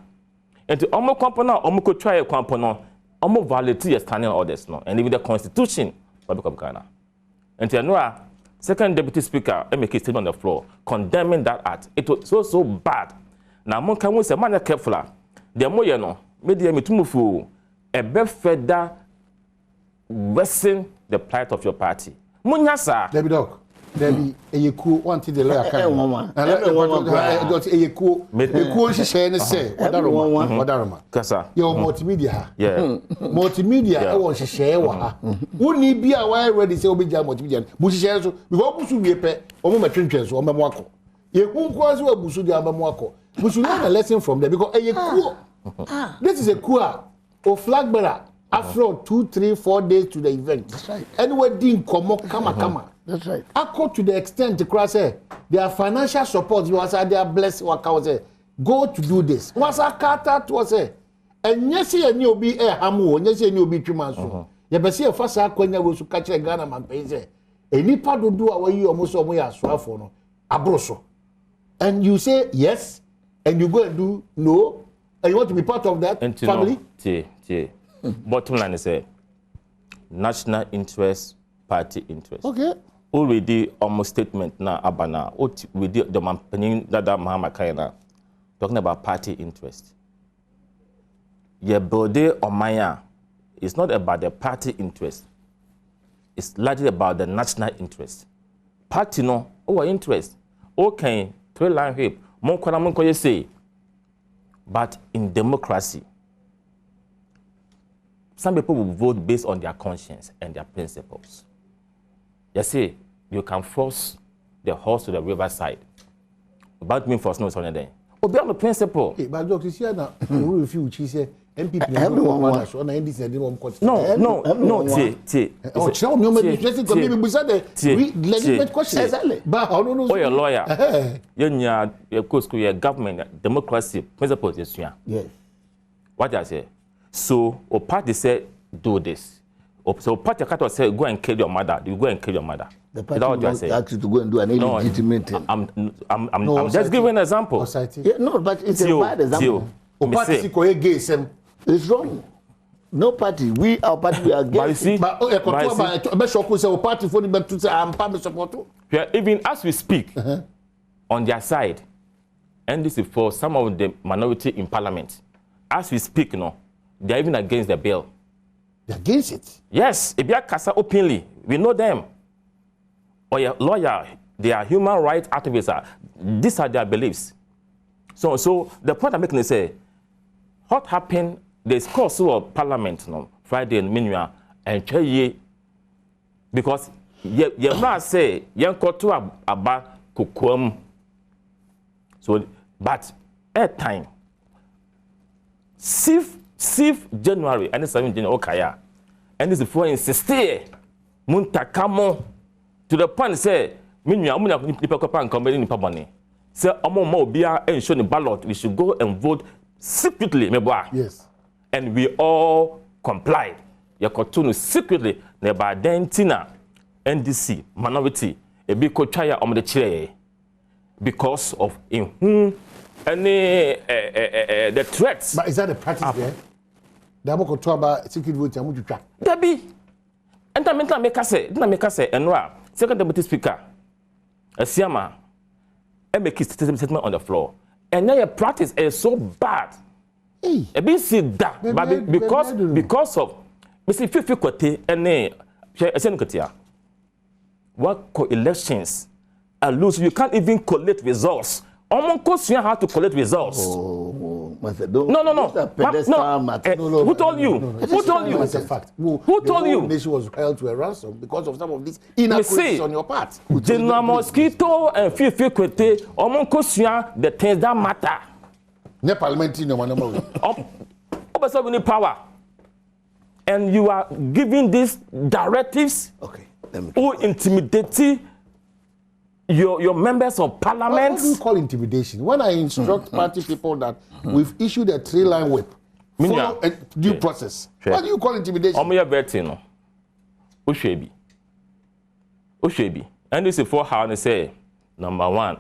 And omo kwampo omo ko try kwampo no omo violate your standing orders no and even the constitution of Ghana. And you know second deputy speaker make a statement on the floor condemning that act. It was so bad. Now, mon can we say man careful. The more you know, media me too fu a be further worsen the plight of your party. Munya sir. Debbie Doc. Debbie, you cool wanted the lawyer can. Got a cool she say. Wadaroma. Kasa. Your multimedia. Yeah. Multimedia I want to share wa. Who need be aware ready say obi multimedia. Bushi share so because busu we pe omo matwentwen so omo mwako. Ye kunko aso busu di aba mwako. We should learn a lesson from there because a cool. This is a cool. O flag bearer. After 2, 3, 4 days to the event. That's right. Anyway, didn't come. That's right. I call to the extent to cross their financial support was their blessing. Go to do this. Was a carter to us and yes, any obi a hamu, and yes, any obi trimanso. Yabasi a fasa kwenya wo su kache Ghana Mpense. Any part do away you almost on way as for abroso. And you say yes, and you go and do no, and you want to be part of that family? Bottom line is national interest, party interest. Okay. Already almost statement now abana. We did the Mampenin Dada Mahama Kaina talking about party interest. Your body or Maya is not about the party interest. It's largely about the national interest. Party no our interest. Okay, three line whip. Mon say. But in democracy, some people will vote based on their conscience and their principles. You see, you can force the horse to the riverside. About me force no is on the Obey on the principle. But Dr. Siana, who if you say MPP no, tell me just to be beside the legitimate question. But I don't know. Oh, your lawyer. Your school, your government, democracy, principles is here. Yes. What I say? So, a party said, do this. So, party can't say, go and kill your mother. You go and kill your mother. The party will ask you to go and do an illegitimate thing. I'm just giving an example. Yeah, no, but it's a bad example. It's wrong. No party. Our party, we are against. Even as we speak, on their side, and this is for some of the minority in parliament, as we speak, they're even against the bill. They're against it? Yes. If you are Kasa openly, we know them. Or your lawyer, they are human rights activists. These are their beliefs. So the point I'm making is, what happened? There's course of parliament Friday and minuit and ye because you not say young kotu about kukum. So, but at time, 6th January and 7th January, okay, and this is for insist muntakamo to the point say minuit I'm company in Pabani. Say Omo Bia and show the ballot, we should go and vote secretly, yes. And we all complied. You continue secretly, never then Tina, NDC, minority, a big coachaya on the chair because of in whom any the threats. But is that a practice there? The Amoko Toba secret vote, I'm going to track. Debbie, and I meant make us say, and second deputy speaker, a Siama, and make his statement on the floor. And now your practice is so bad. A bit sit that, but because of Mr. Fifi Kote and Senkatia, what elections are loose, you can't even collect results. Almost you have to collect results. No. Who told you? Who told you? It's a fact. Who told you? The nation was held to a ransom because of some of these inaccuracies on your part. General Mosquito and Fifi Kote, almost the things that matter. Ne parliamentary no man. We need power, and you are giving these directives. Okay. Who intimidate your members of parliament? What do you call intimidation? When I instruct party people that we've issued a 3-line whip, follow a due process. What do you call intimidation? Ushebi. And this is for how they say, number one,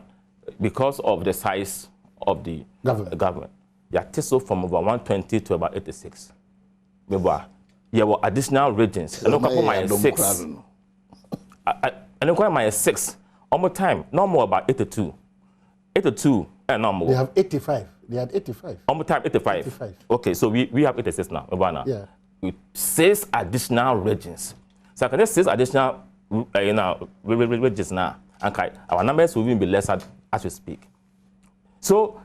because of the size of the government. You are tested from over 120 to about 86. Maybe you have additional regions. And look my 6. And look my 6. Almost time, no more about 82. 82 and no more. They have 85. They had 85. Almost time 85. Okay, so we have 86 now. Yeah. With 6 additional regions. So I can just 6 additional regions now. And our numbers will even be lesser as we speak. So,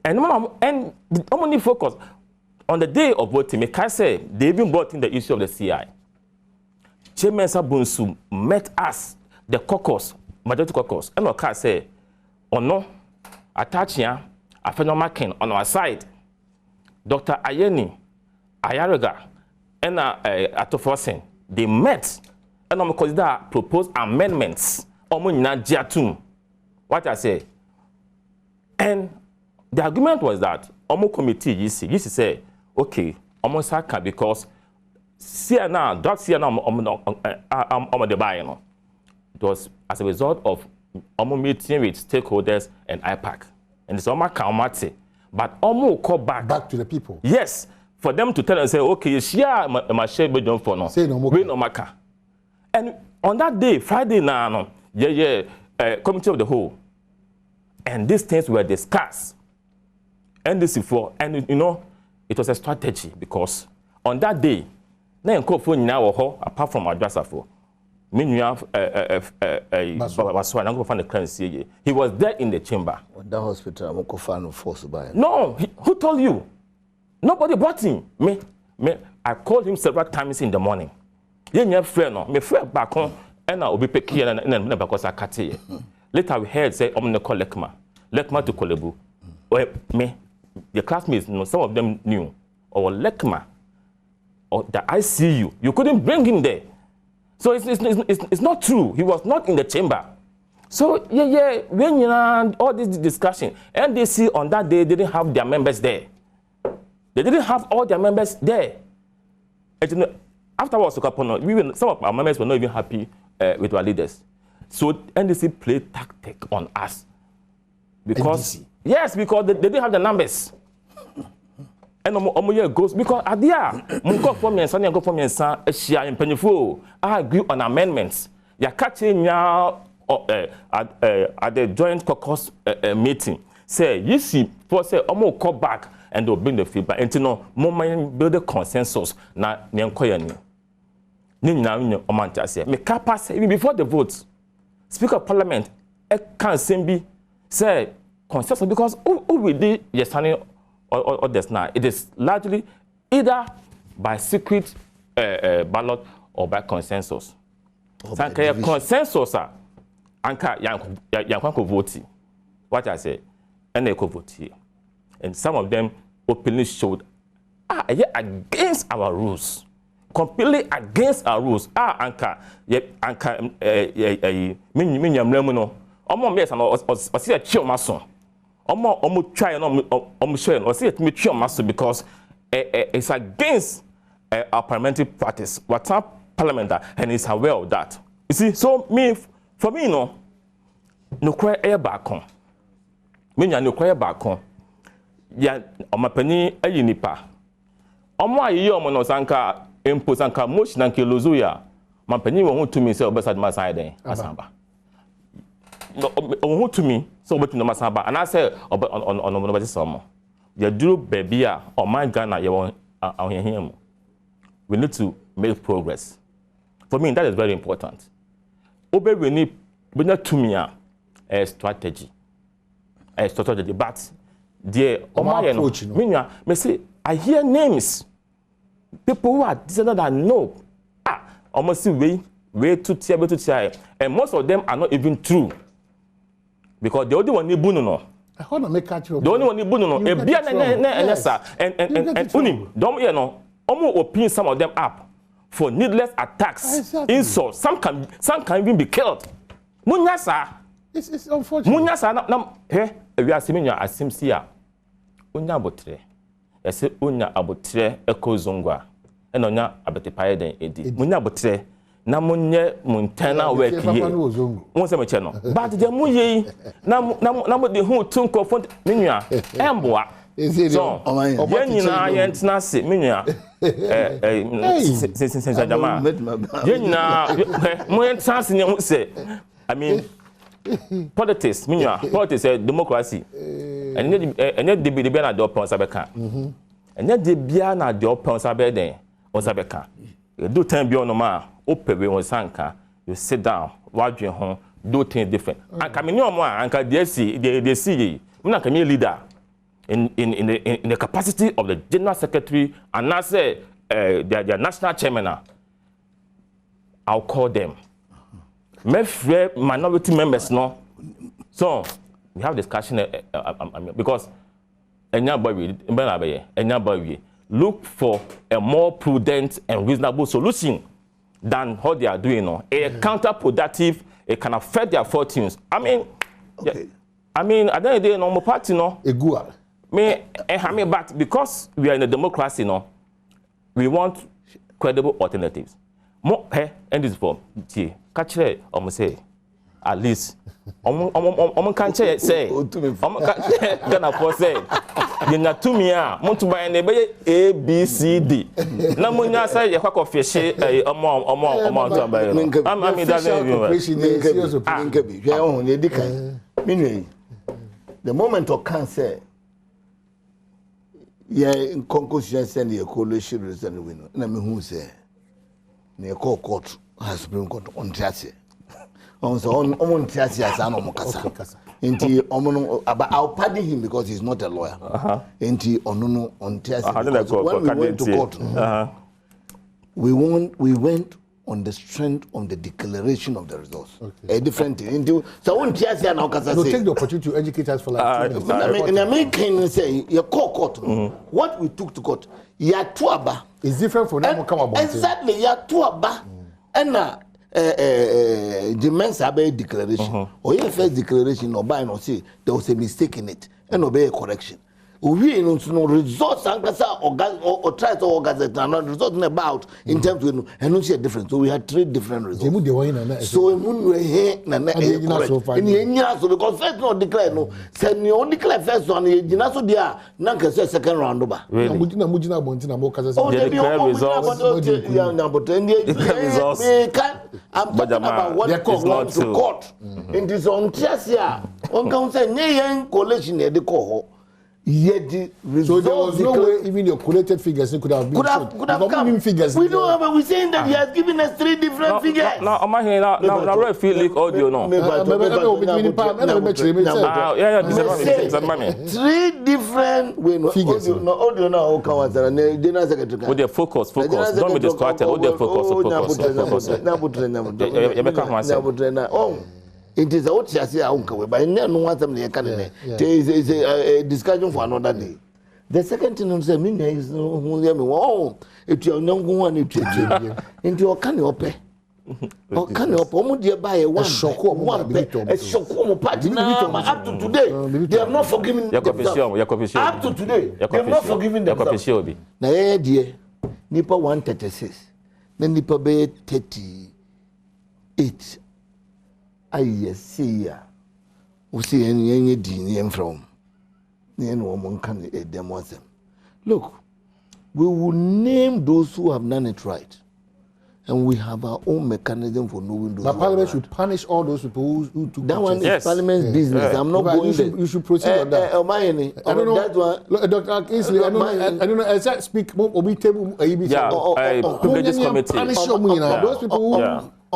and only focus on the day of voting. I say they even brought in the issue of the CI. Chairman Sabunsu met us, the caucus, majority caucus, and I say, oh no, attaching a phenomenal king on our side. Dr. Ayeni, Ayaraga, and Atofosen, they met, and I'm consider proposed amendments. What I say. And the argument was that Omo committee, you see, say, okay, almost haka because CNA, drug CNA, the buy, it was as a result of meeting with stakeholders and IPAC. And it's almost calmate, but almost call back to the people. Yes, for them to tell and say, okay, share my share bedroom for no. Say no more. We no maka. And on that day, Friday now, committee of the whole, and these things were discussed. And this before, and you know, it was a strategy because on that day, apart from address for. He was there in the chamber. That hospital, force by. No, who told you? Nobody brought him. Me, I called him several times in the morning. My friend back home, and I'll be picking and because I cut here. Later we heard say, I'm going to call Lekma to Kolebu. Me, the classmates, some of them knew. Or Lekma, or the ICU. You couldn't bring him there. So it's not true. He was not in the chamber. So when you know all this discussion, NDC on that day didn't have their members there. They didn't have all their members there. And afterwards, some of our members were not even happy with our leaders. So NDC played tactic on us. Because NDC. Yes, because they didn't have the numbers. And year goes because at the Munko for me and Sunny go for me and San Asia in Penifo. I agree on amendments. Ya catching now at the joint caucus meeting. Say you see for say call back and they'll bring the feedback. And you know, moment build a consensus na nyankoyani. Ni na omanta say me pass even before the votes. Speaker of Parliament can't simply say consensus because who will do yes or there's not. It is largely either by secret ballot or by consensus. So consensus anka yanko vote. What I say, and they vote here. And some of them openly showed against our rules. Completely against our rules. Anka minyamremuno. Omo yes and or see a chill mason. Omo try and show or see it me muscle because it's against our parliamentary practice. What's our parliament and is aware of that. You see, so for me, no cry air back on. No cry back on. Ya omapani ayinipa. Omo ayi omo no sanka impose sanka motion and kilozuya. Mapani won to me say obesad maside asamba. Who to me so but no masaba and I say on nobody some you do baby or my Ghana you want him. We need to make progress. For me that is very important. Obe we need to me a strategy but the approach me say I hear names people who are decided that know almost way to tear and most of them are not even true. Because the only one ni bunu no. I want to make catch you. The only one ni bunu no. E bia and unim don't you know? Almost open some of them up for needless attacks, exactly. Insults. Some can even be killed. Munyasa. It's unfortunate. Munyasa we are seeing your asimsia. Unya abotre. I say unya abotre eko zongwa. And onya abetepaye den edi. Munya abotre. Na munye muntana work here. Won se me che no. But the muye na mo de hu tun ko font menua emboa. So yenina yentina se menua since jama. Yenina mo yentina se ne se I mean politics menua politics democracy. Enye de bia na de opon sabeka. Enye de bia na de opon sabeden on sabeka. Do time bi onoma opewe on sanka you sit down watch your home do things different and come no more and they see me na come leader in the capacity of the general secretary and now say their national chairman. I'll call them minority members no so we have discussion because look for a more prudent and reasonable solution than what they are doing now. Counterproductive, it can affect their fortunes. I mean, okay. I mean, at the end of the day, no party no. but because we are in a democracy, no, we want credible alternatives. More, and this form, catch it, say, at least. Can't say, gonna for say, you not to me, want to buy an A, B, C, D. No one say you have fish, amount of buy. I mean, the moment of cancer, in conclusion, send the coalition result win. And I mean, who say, near court has Supreme Court on Chassis. On Chassis as an Omokasa. I'll pardon him because he's not a lawyer. Inti on Chassis. When we went to court, we went on the strength of the declaration of the results. A different thing. So on Chassis and Okasa. So take the opportunity to educate us for like 2 minutes. In American say your court. What we took to court, Yatuaba is different from them come about. Exactly, Yatuaba and the men's abbey declaration or your first declaration or buy no say there was a mistake in it and obey a correction. We no results or try to organize and results about in terms of and no see a difference. So we had 3 different results. So because first no declare no said you only declare first one you so there now can say second round over. Really? Results. I'm talking about what is going to court. In this on Chesia, on council near collation near the cohort. Yet the so there was no way even your collated figures could have been could have come. Figures we don't have. We're saying that he has given us 3 different figures. Now, am I here now? Now, feel like audio no. 3 different figures. No audio now. With the focus. Don't be distracted. With the focus. It is out here, but no one can. There is a discussion for another day. The second thing is, if you're not going into your can you pay? Or can you buy a one shock party now up to today? They have not forgiven themselves. Up to today, they have not forgiven themselves. Now, dear, Nipa 136, then Nipa 38. I see ya. We see any din from. Look, we will name those who have done it right. And we have our own mechanism for knowing those. But Parliament should punish all those people who took that one is Parliament's business. I'm not going there. You should proceed on that. I don't know. That one, Dr. Kingsley, I don't know. As I speak, Obi table, privileges committee. Punish those people who.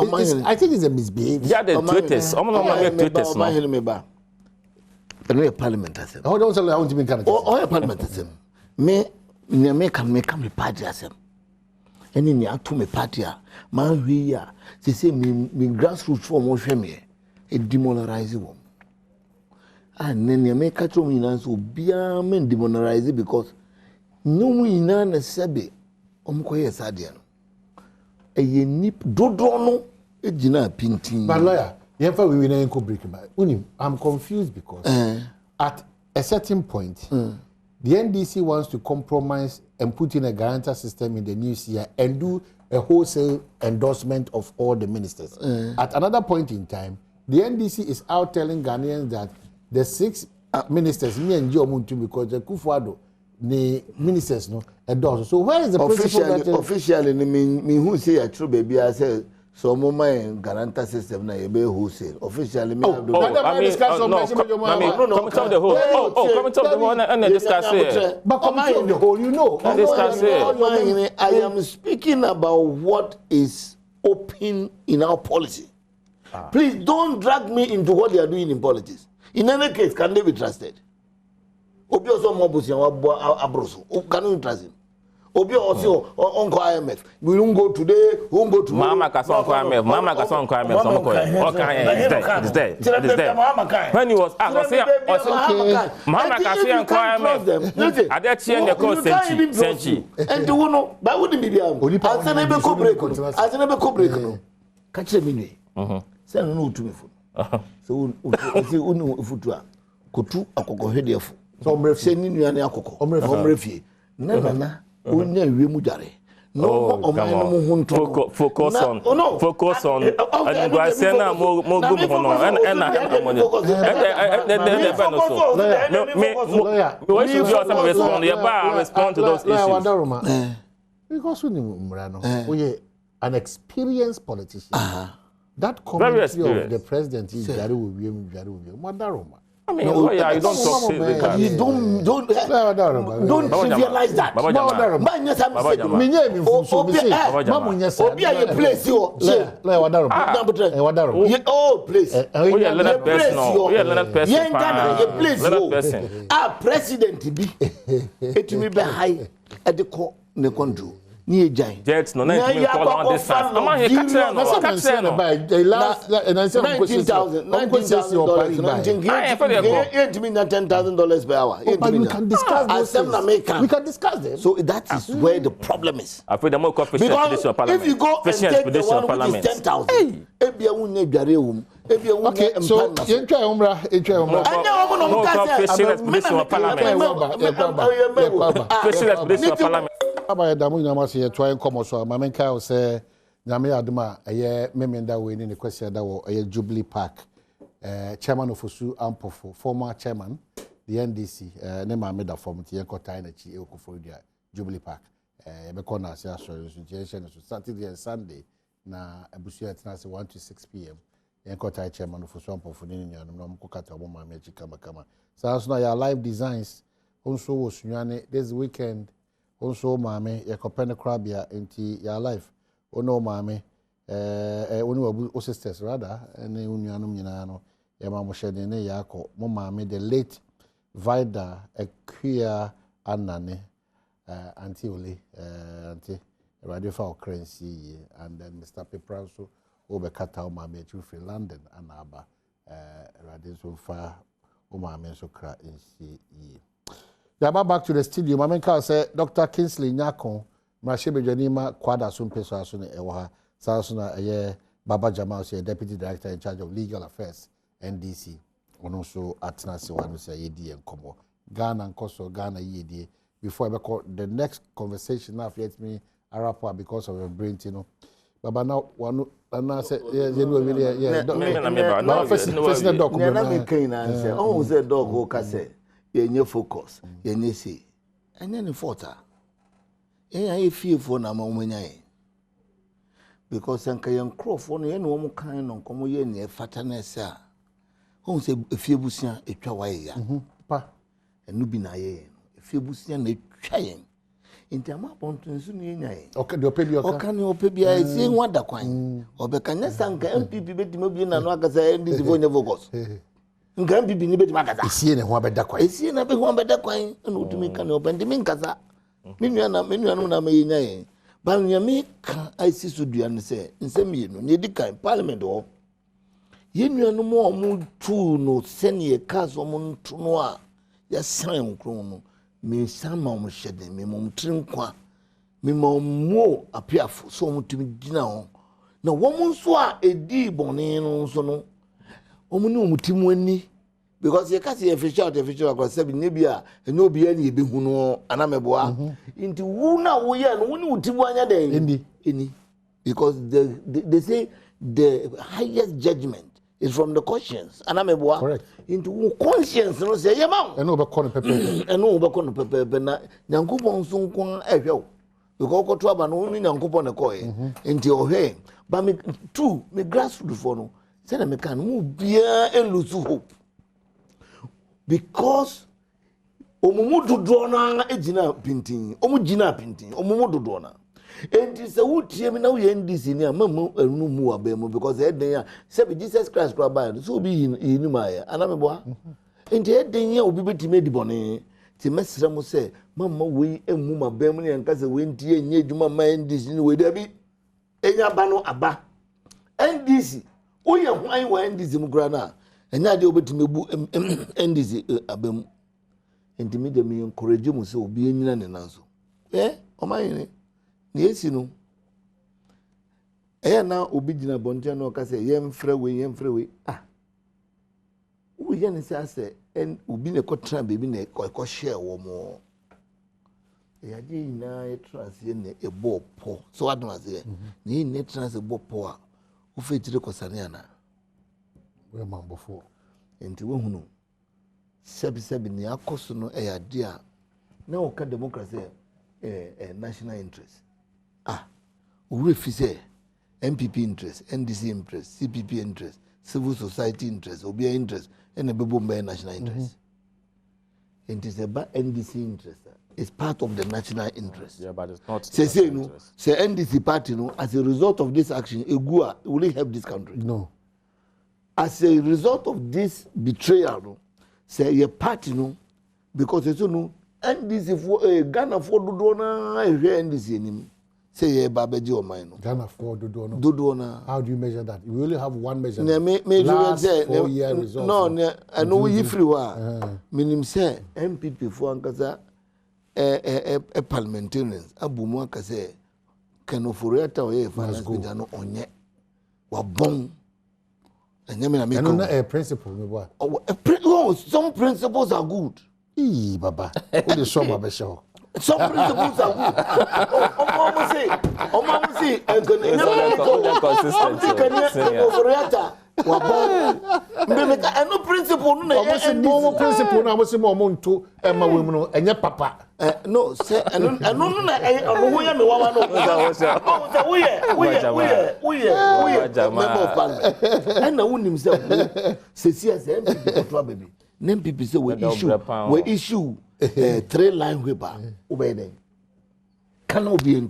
I think it's a misbehavior. Yeah, the Twitters. I'm not Twitters. I know Parliament has them. Oh, don't tell me I want to be kind of. Oh, Parliament has them. Me can me party has them. And in your to me party, man, we are. They say me grassroots form of me, a demoralizing one. And then you make a true in so be a man demoralizing because no winner and a sabe, Omkoya Sadian. A nip dodrono, a gina pinting. But lawyer, we will break about. I'm confused because at a certain point, the NDC wants to compromise and put in a guarantor system in the new year and do a wholesale endorsement of all the ministers. At another point in time, the NDC is out telling Ghanaians that the 6 ministers, me and Joe Muntu, because the Kufuado, the ministers, no, endorse. So where is the officially, me who say a true baby, I say. So, my guarantor system na ebe wholesale. Officially, me have the. Come tell the whole. Come tell the whole and discuss it. But come tell the whole, you know. Discuss it. I am speaking about what is open in our policy. Please don't drag me into what they are doing in politics. In any case, can they be trusted? Obi also mobusi abroso. Can you trust him? Obi also on IMF. We don't go today. We won't go tomorrow. Mama Kasson IMF. Mama Kasson IMF. It's there. When he was asked, Mama Kasson IMF. Are they cheering the cause Senchi? And do you know? By what did be the as an ebe co break? As an ebe co break? Catch a minute. Send no to me. So, unu futua. Kotu akoko hedefu. So omrefi se ni nua ne akoko omrefi na onya wie mu dare no oman no mu hunto focus on and go say na mo go no and we should be also respond to those issues because we we an experienced politician that community of the president is Jare Madaroma. I mean, you don't talk to you don't trivialize that. President be it me be high at the core ne control. Jets no na even call on this time. Am I catch no by the last and I said $19,000 $10,000 per hour. We can discuss this. We can discuss them. So that is where the problem is. I feel the more coefficient expedition parliament. If you go and take the one which is 10,000, okay, so you try umra. No coefficient expedition parliament. Aba Adom nyamase ye twa enkomo so mamenka o se nyame adoma eye memenda we ni ne kwesi da wo eye Jubilee Park chairman of Osu Ampofo former chairman the NDC ne ma meda form tie kotai na chi ekofodua Jubilee Park e be kona ase asori so tie hye no so Saturday and Sunday na abusu atenase 1 to 6 p.m. yen kotai chairman of Osu Ampofo ni nyanom no mkokata obo ma mechi kama so na ya live designs onso wo sunyane this weekend also mame yakopene krabia enti ya life ono mame oni wabu o sisters rather ene unuanum nyina no ya ma mo hye ne yakọ mo mame the late Vida Equia Anane anti ole anti radio for currency and then Mr. Pepranso obekata o mame from London anaba radio so far o mame so kra nsi yi. Back to the studio. Mamenka say Dr. Kingsley Nyakon, Mrashebe Janima, Kwada Sumpeso Asune Ewaha, Sarasuna Aye, Baba Jamal, Deputy Director in charge of Legal Affairs, NDC, and also Atnasi one say AD and Komo. Ghana and Koso, Ghana ED. Before I record the next conversation, now let me Arapa because of your brain, you know. Baba now one and I said, yeah, yenye focus yenye say enye ni fota yenye fearful na mamanya because anka yen crofo no ye no mo kan no komo ye ne fata na sa hon se efiebusia etwa waye ya pa enu bi na ye efiebusia na etwa yen nti ama ponto nsu ne nya ye okay de opebi oka si nwada kwan obekanya sanka MPP betima bi na no akasa ndi zivonya focus ngam bibi ni beti makaza esie ne ho abeda kwan esie na be ho abeda kwan na otumi ka ne obende mi nkaza menua no na mayenya ye ba nyame ka aisi so dua ne se nsem ye no ne di kan parliament ho ye nua no mo mu tu no sene ka so mo ntu no a ya san nkron no me sama mo hyede me mo trinkwa me mo apiafo so mo tumi gina ho na wo mo nso a edi bone no nso no omunu omutimu ani because ye kasi official across sebi nebia eno obi ani ebehu no anameboa nti wu na wo ye no woni utimu anya den eni because they say the highest judgment is from the conscience anameboa correct into conscience no say ye ma eno be kono pepe na nyankopon so nkon ehwe because koto aba no ni nyankopon ne koye nti ohwe ba me two me grassroots for no say na me kan mu bia elusu hope because omumu dodo na ejina pintin omugina pintin omumu dodo na enti se wutie mi na wo NDC ni amamu enu mu abemu because eden ya se Jesus Christ kwa ba so obi yinu maye anameboa enti eden ya obi betime dibone ti mesra mo se mama we emu mabemu ni enka se we ntie enye adwuma ma NDC ni we da bi enya ba no aba NDC oye hwan wa NDC mu gra na enya de obetime bu NDC abemu enti mi de mi encourage mu se obi enyina ne nanso omayini ni esi no na obi gina bonte na o ka se yemfre we yen say and ubi ne kotra baby ne ko share wo mo ya di na e trans ye ne e bo po so adom ase ne ne trans e bo po a wo fe tire ko sane ana we man before enti wo hunu sebi ne akoso no e ya di a na o ka democracy national interest we fi say MPP interest, NDC interest, CPP interest, civil society interest, OBI interest, and a Badwam national interest. It is about NDC interest. It's part of the national interest. Yeah, but it's not. Say no. Say NDC party no. As a result of this action, Egua will it help this country? No. As a result of this betrayal, no. Say your party no, because it's no NDC for Ghana for Dodona, NDC anymore. Say yeah, Babaji or mine. Ghana for Dodona. How do you measure that? We only have one measure. Last 4 year results. No, I know you free wa. Minim say MPP for ankaza parliamentarians. Abumu akase kanofuriata oye finance minister no onye. Wa bon. Enyame na make. And a principle me boy. Oh, some principles are good. Baba. Who the show Baba show? Some principles are good. Omo say, no principle no principle na say mo nto e ma we mu no enye papa. No, say no wo ya me wawa no. Member of parliament. And na wonim say say MPP to baby. MPP say we issue 3-line waiver obey can obey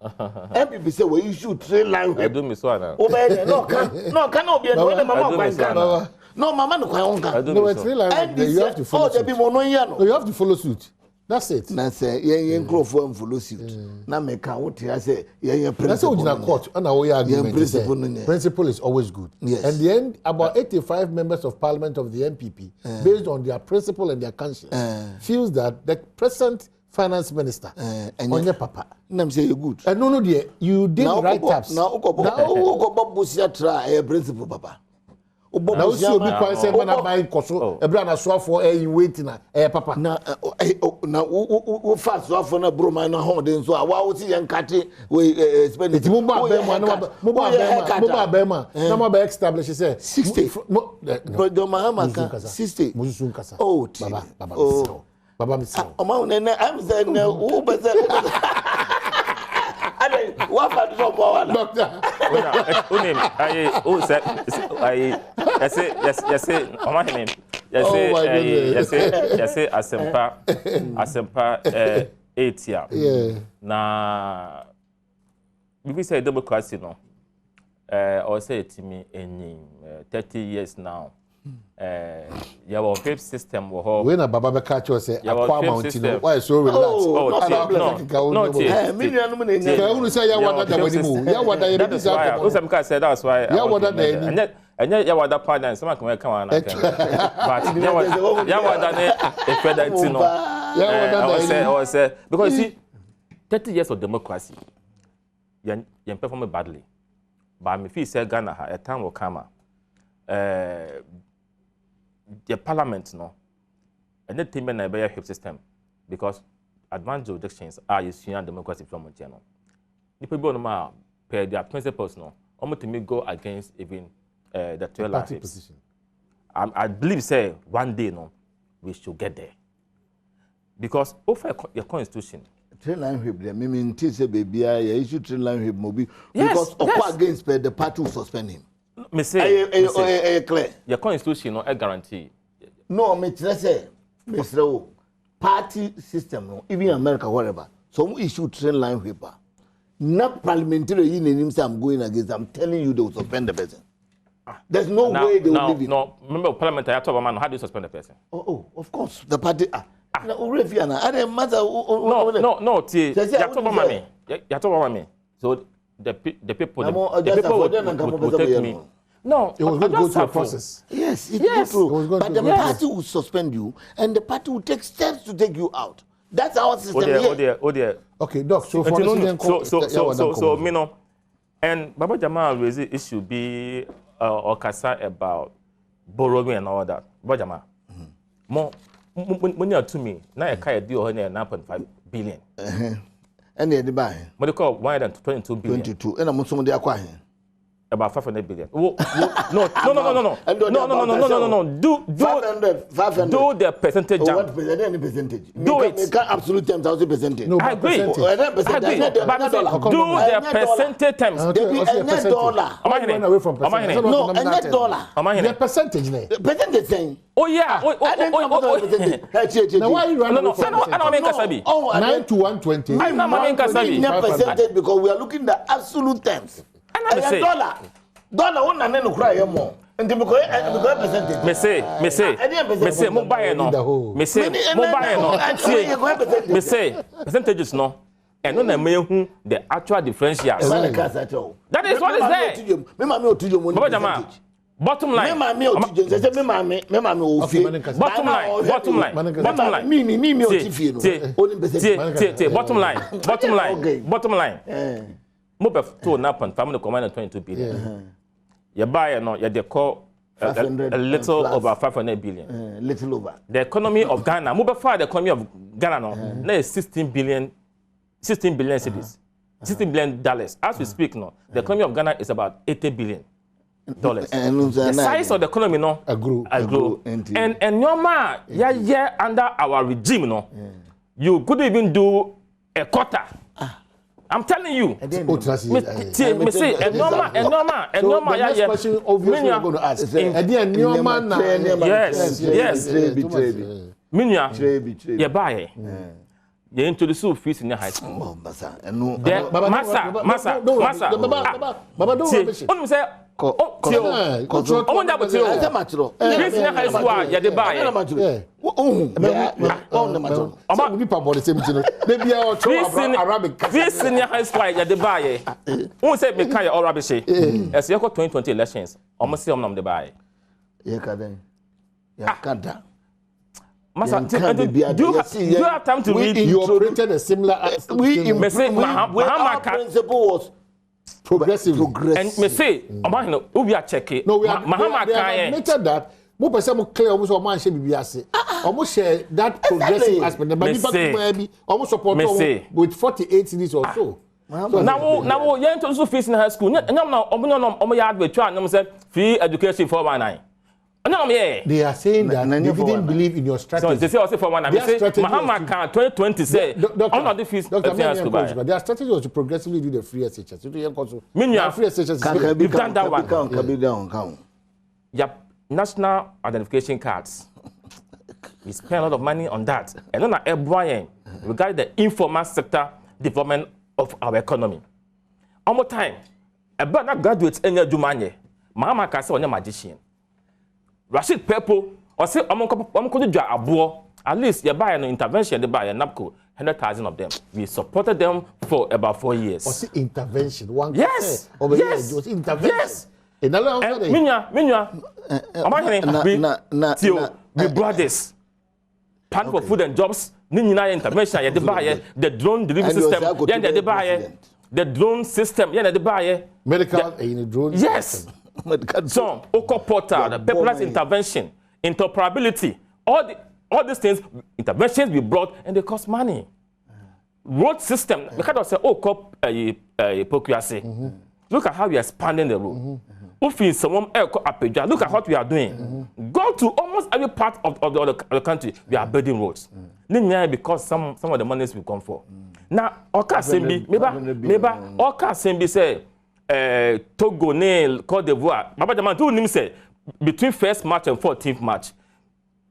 MPP say we issue 3-line waiver Adom so ana obey no can obey no mama no kwan onka no 3-line you have to follow suit. You have to follow suit. That's it. Na say yen crofo am follow suit na me can what you say yen principle. That's what in court and our argument. Principle is always good. Yes. And the end about 85 members of parliament of the MPP based on their principle and their conscience feels that the present finance minister on your papa na say you good. No dear you did right taps. Now uko busia try principle papa. Now see obi kwan say man buy koso ebra na so for waiting papa na wo fast so for na broma na ho den so a wa wo ti yankate we spend it mo ba be ma na mo ba establish say 60 but do mahama ka 60 mususun kasa oh baba misro o ma na am say na wo be say what about the one doctor unim yes oma him yes asempa 8 year na we say democracy no or say it me any 30 years now your fifth system wo when baba be catch you say akwa mountain why so relax no me nuanum na nya ka unu say ya wada da wani mu ya wada ya be say usam ka say that's why ya wada da anya ya wada partner some kan kan wana kan but ya wada ne e federal no ya wada da say because you see 30 years of democracy you perform badly but me feel say Ghana a time will come the parliament no and the team na be a help system because advanced jurisdictions are using democracy from Montano. The people no ma per their principles no almost to me go against even the 12 position. I believe say one day no we should get there because over your constitution 3-line whip there mean say baby ya issue 3-line whip mobi because against the party will suspend him. Me say clear. Your constitution no guarantee. No, me say Mr. Party system no even in America whatever. Some issue 3-line paper. Not parliamentary in him say I'm going against. I'm telling you they will suspend the person. There's no way they will leave it. No, remember parliamentary talk about man how do you suspend the person? Oh, of course. The party no refiana. I don't matter. No. You talk about me. So the people will take me. No, it was going to go through a process. Yes, it goes through. But the party will suspend you, and the party will take steps to take you out. That's our system here. Oh dear. Okay, Doc. So for so me no, and Baba Jamal raised issue be or kasa about borrowing and all that. Bajama. More money to me. Now I can't deal with 9.5 billion. And the buy. What do you call 122 billion? 22. And I'm some of the acquiring. About 500 billion. No. Do 500. Do the percentage jump. What percentage? Do it. Make absolute terms, 1,000%. No, I agree. percentage. I agree. But do the percentage terms. A dollar. Run away from percentage. No, a net dollar. The percentage there. Percentage thing. Oh yeah. Now why are you running away from I don't mean Kasabi. 9 to 120. I'm not making Kasabi. Percentage because we are looking at the absolute terms. Dollar one and then cry more. And the percentage. Me say, mobile no. Me say, mobile no. Me say, percentages no. And no na the actual differentials. That is what is there. Bottom line. Bottom line. Mobile to Napan, family command 22 billion. You buy no, you call a little over 500 billion. Little over. The economy of Ghana, mobile for the economy of Ghana no, is 16 billion cedis, $16 billion. As we speak now, the economy of Ghana is about $80 billion. The size of the economy no, grew. And normal, yeah, under our regime no, you couldn't even do a quarter. I'm telling you. Yes. Question you buy you introduce fees in your high school. Massa. Massa, do you have time to read? You operated a similar. Our principle was progressive. And me say, we are checking. No, we have admitted that. Mo person mo clear almost man share bibiase. Almost share that progressive aspect. But almost support with 48 cities or so. Now, you introduce fees in high school. Now, yard with try say free education for 419. They are saying that they didn't believe in your strategy. So they say also for one. I say Mahama can 2020 say on the fees. Their strategy was to progressively do the free SHS. Free SHS. You've done that one. Yep, national identification cards. We spend a lot of money on that. And then everyone regarding the informal sector development of our economy. One more time, about that graduates in your Jumanye, Mahama can say on your magician. Rashid Pepo, or say, I'm going to do a boy. At least you buy an intervention, they buy a NAPCO, 100,000 of them. We supported them for about 4 years. Was it intervention? One yes. Yes. It was intervention. Yes. We brought this. Plan for food and jobs. Intervention. The drone delivery system. The drone system. Medical drone. Yes. So, Oko Portal, the paperless intervention, interoperability, all these things, interventions we brought, and they cost money. Road system, because I say, look at how we are expanding the road. Look at what we are doing. Go to almost every part of the country, we are building roads. Because some of the monies we come for. Now, Oka Sembi, maybe Oka Sembi say, Togo, Côte d'Ivoire. Baba Jaman, who name say between 1st March and 14th March.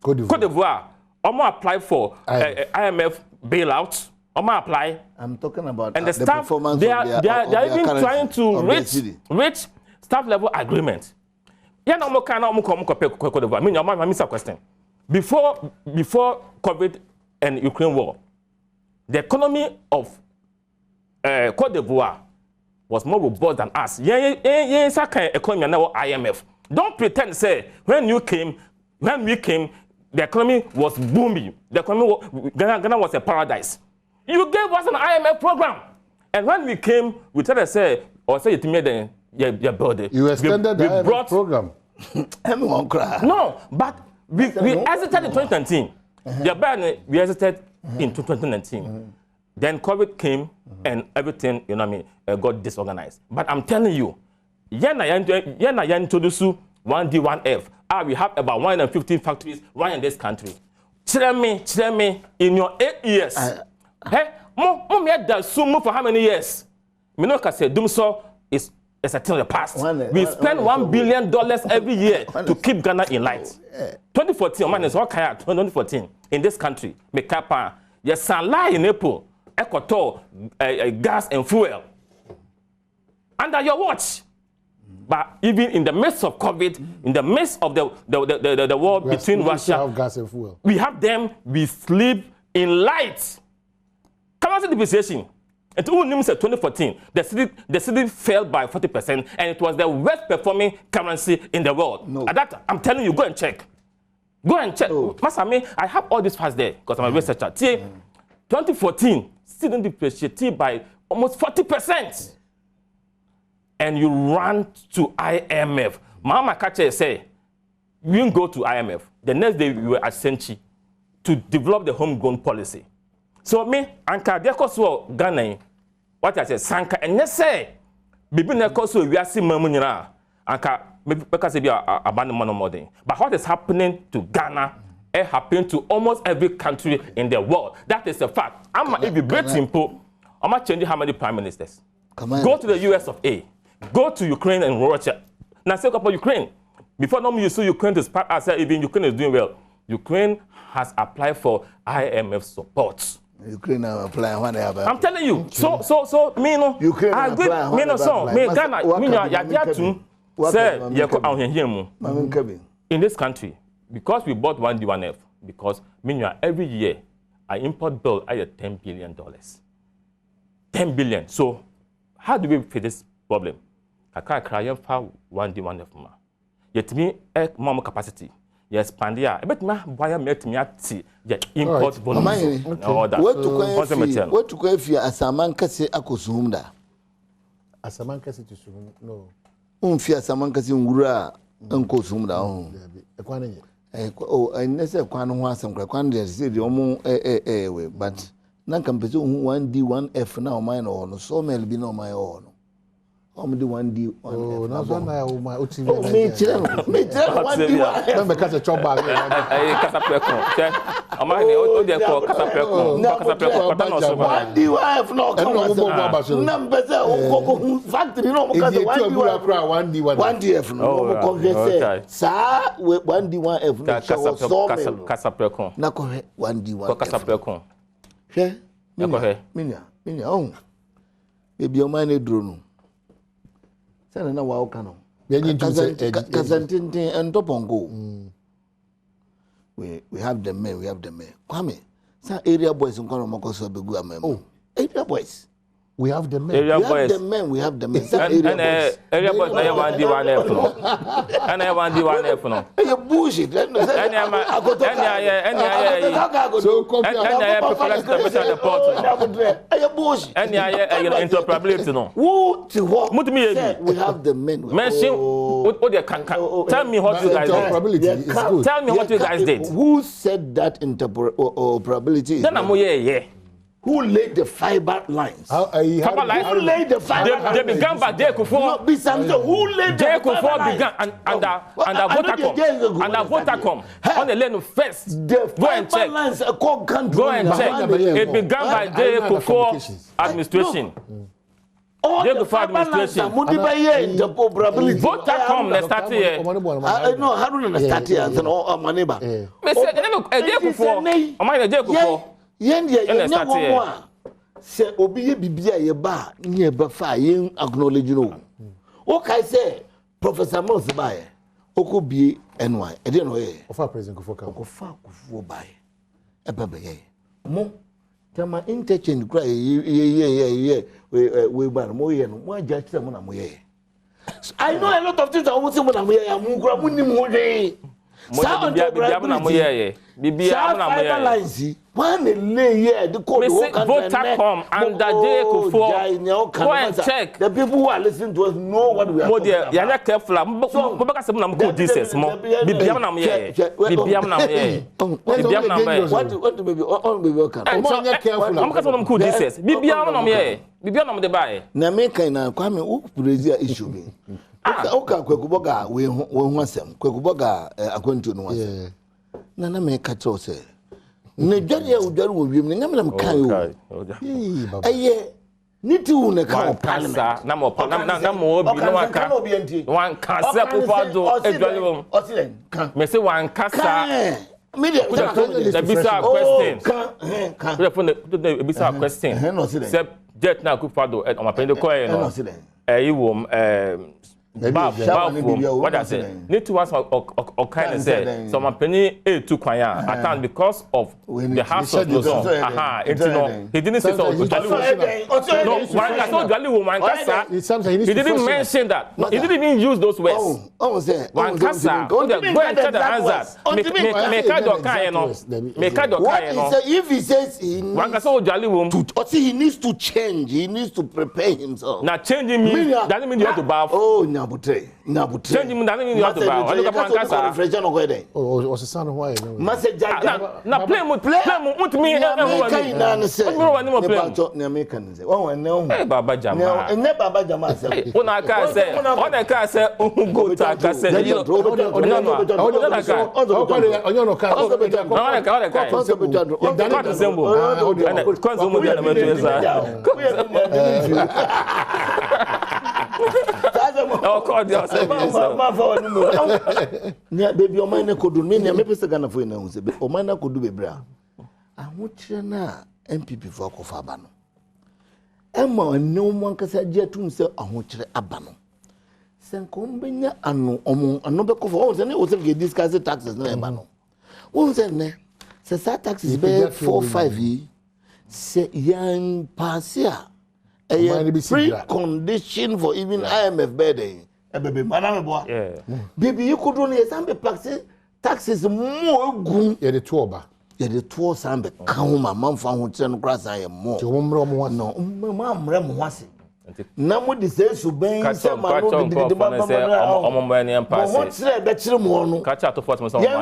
Côte d'Ivoire. Omo apply for IMF bailout. Omo apply. I'm talking about and the staff. They are even trying to reach staff level agreement. Yeah, no more kind of Côte d'Ivoire. I miss a question. Before COVID and Ukraine war, the economy of Côte d'Ivoire was more robust than us. Yes, economy now IMF. Don't pretend say when we came, the economy was booming. The economy Ghana was a paradise. You gave us an IMF program, and when we came, we tried to say or say it made your body. You extended the IMF program. No, but we exited in 2019. We exited in 2019. Then COVID came and everything, you know what I mean, got disorganized. But I'm telling you, Yena introduce 1D, 1F. We have about 115 factories running in this country. Tell me, in your 8 years, mom had that sumo for how many years? Minoka said, Dumso is a thing of the past. We spend $1 billion every year to keep Ghana in light. 2014, man, is all 2014 in this country. Mekapa, yes, lie in April, Equator, gas and fuel. Under your watch. But even in the midst of COVID, in the midst of the war between Russia, have gas and fuel. We have them, we sleep in light. Currency depreciation. In 2014, the city fell by 40%, and it was the worst performing currency in the world. No. At that, I'm telling you, go and check. Go and check. Oh. Masami, I have all these facts there because I'm a researcher. 2014, student depreciated by almost 40%. And you run to IMF. Mama Kache say, we didn't go to IMF. The next day, we were at Senchi to develop the homegrown policy. So me, Anka, there was Ghana, what I said, Sanka, and yes, say, Bibi Nekoso, we are seeing Mamunina, Anka, because we are abandoned more than. But what is happening to Ghana, it happened to almost every country in the world. That is a fact. I'm if you break simple, I'm not changing how many prime ministers. Go to the US of A. Go to Ukraine and Russia. Now, say about Ukraine. Before you see Ukraine to spark ourselves, even Ukraine is doing well. Ukraine has applied for IMF support. Ukraine have applied when they have. I'm telling you. So me no. Ukraine I agree. Me no so. Me Ghana. Me no. Ya too. Say you go out here mu. In this country, because we bought 1D, 1F, because me no every year, I import bill at $10 billion. 10 billion. So how do we fix this problem? I can't cry for 1D, 1F. Yet me, more capacity. You expand here. I bet my buyer met me at the import volume. What to go if you as a man can say Akosumda? As a man can say to Sum, no. Fear someone can say Ura, Uncle Sumda. Oh, I never can want some Craquandia, say the Omo way, but none can presume 1D, 1F now, mine or so may be no my own. I'm the 1D, 1F. Oh, no, my OTV. Oh, me tell 1D, 1F. Because a chop bag. I'm going to call Casapelco. 1D, 1F, no, numbers, factory, no, because 1D, 1DF, no, converse, sir, 1D, 1F, Casapelco. Nako 1D, 1F. Casapelco. Minya, oh, maybe your money drone. Send na wa okano. Kazantin and Topongo. We have the men, Kwame, some area boys in Konomoko Begu memo. Oh, area boys. We have the men. We have the men. And area boys, I want the 1F. And I want the 1F. No. You bullshit. So, interoperability. No. We have the men. Mention what you can. Tell me what you guys did. Tell me what you guys did. Who said that interoperability? Then I'm yeah. Who laid the fiber lines? Who laid the fiber lines? They began by Dekufo. Who laid the fiber lines? Began under Vodacom. On the lane first. Go and check. Go and check. It began by Dekufo administration. Dekufo administration. Vodacom started here. No, Haruna started here. No, my neighbor. Dekufo. Am I Dekufo? Yendia say obi ye bibia ye ba nye ba fa ye acknowledge no o kai say Professor Mons bae okobie NY e dey no ye ofa president Kofoka ofa kufuo bae e baba ye mo tama interchange kra ye we ba mo ye no mo aja kire mo na mo ye I know a lot of things I want to say mo na mo ye am kra mo nim ho dey Bibia na mo ye Bibia na fiber lines. One lay here the code Votacom and J Kufo. Go and check. The people who are listening to us know what we are talking about. You're not careful. Mbaka se na mko Jesus mo. Bibia na me. Bibia na me. Bibia na me. What to baby on baby can. Mbaka careful. Mbaka se na mko Jesus. Bibia na me. Bibia na me de bae. Na me kan na kwa me u praise issue me. Oka kwekuboga we hu asem. Kwekuboga akwantu no asem. Na me ka cho se. Ne dware udware wo wiem ne nyame na mkan yo. Eye niti wo ne ka parliament na mo obi no waka. Wan kasa Kufado edware wo. Osilen kan. Me se wan kasa. Media the bisa question. Kan. The bisa question. Se jet na Kufado on my pende ko e no. Wom what I say need to ask or kind of say so my penny to kwanya at because of the house of no he didn't say so no one I told Gali woman kasa he didn't mention that he didn't even use those words one kasa go and tell the answers make if he says one kasa Gali woman he needs to change, he needs to prepare himself. Now changing means doesn't mean you have to bath. Oh, Nabutre. Changing means doesn't mean you have to bath. Oh, was a son of why? Message. Now play with me. Hey, Baba Jama. And never Baba Jama. When I can say, on a car say, go to a cassette. You baby, o mine could do me, me pesa Ghana for na unse. O mine could do bebra. Ahotire na MPP for Akofaba no. Emma no one kasa je tum se ahotire aba no. Senko mbenya anu anu be kofa o se ne o se ge discuss taxes na eba no. Won se ne se sa taxes be 4-5 yi se yan pasia. A pre-condition for even IMF bidding. Baby, madam, baby, you could only some taxes more good. Yeah, the tour bar. Yeah, the tour sambe kauma man found ten grass I am more. No, mamma rem was it. Namu de say so ben say man no the what's that better more catch out to 40 yeah,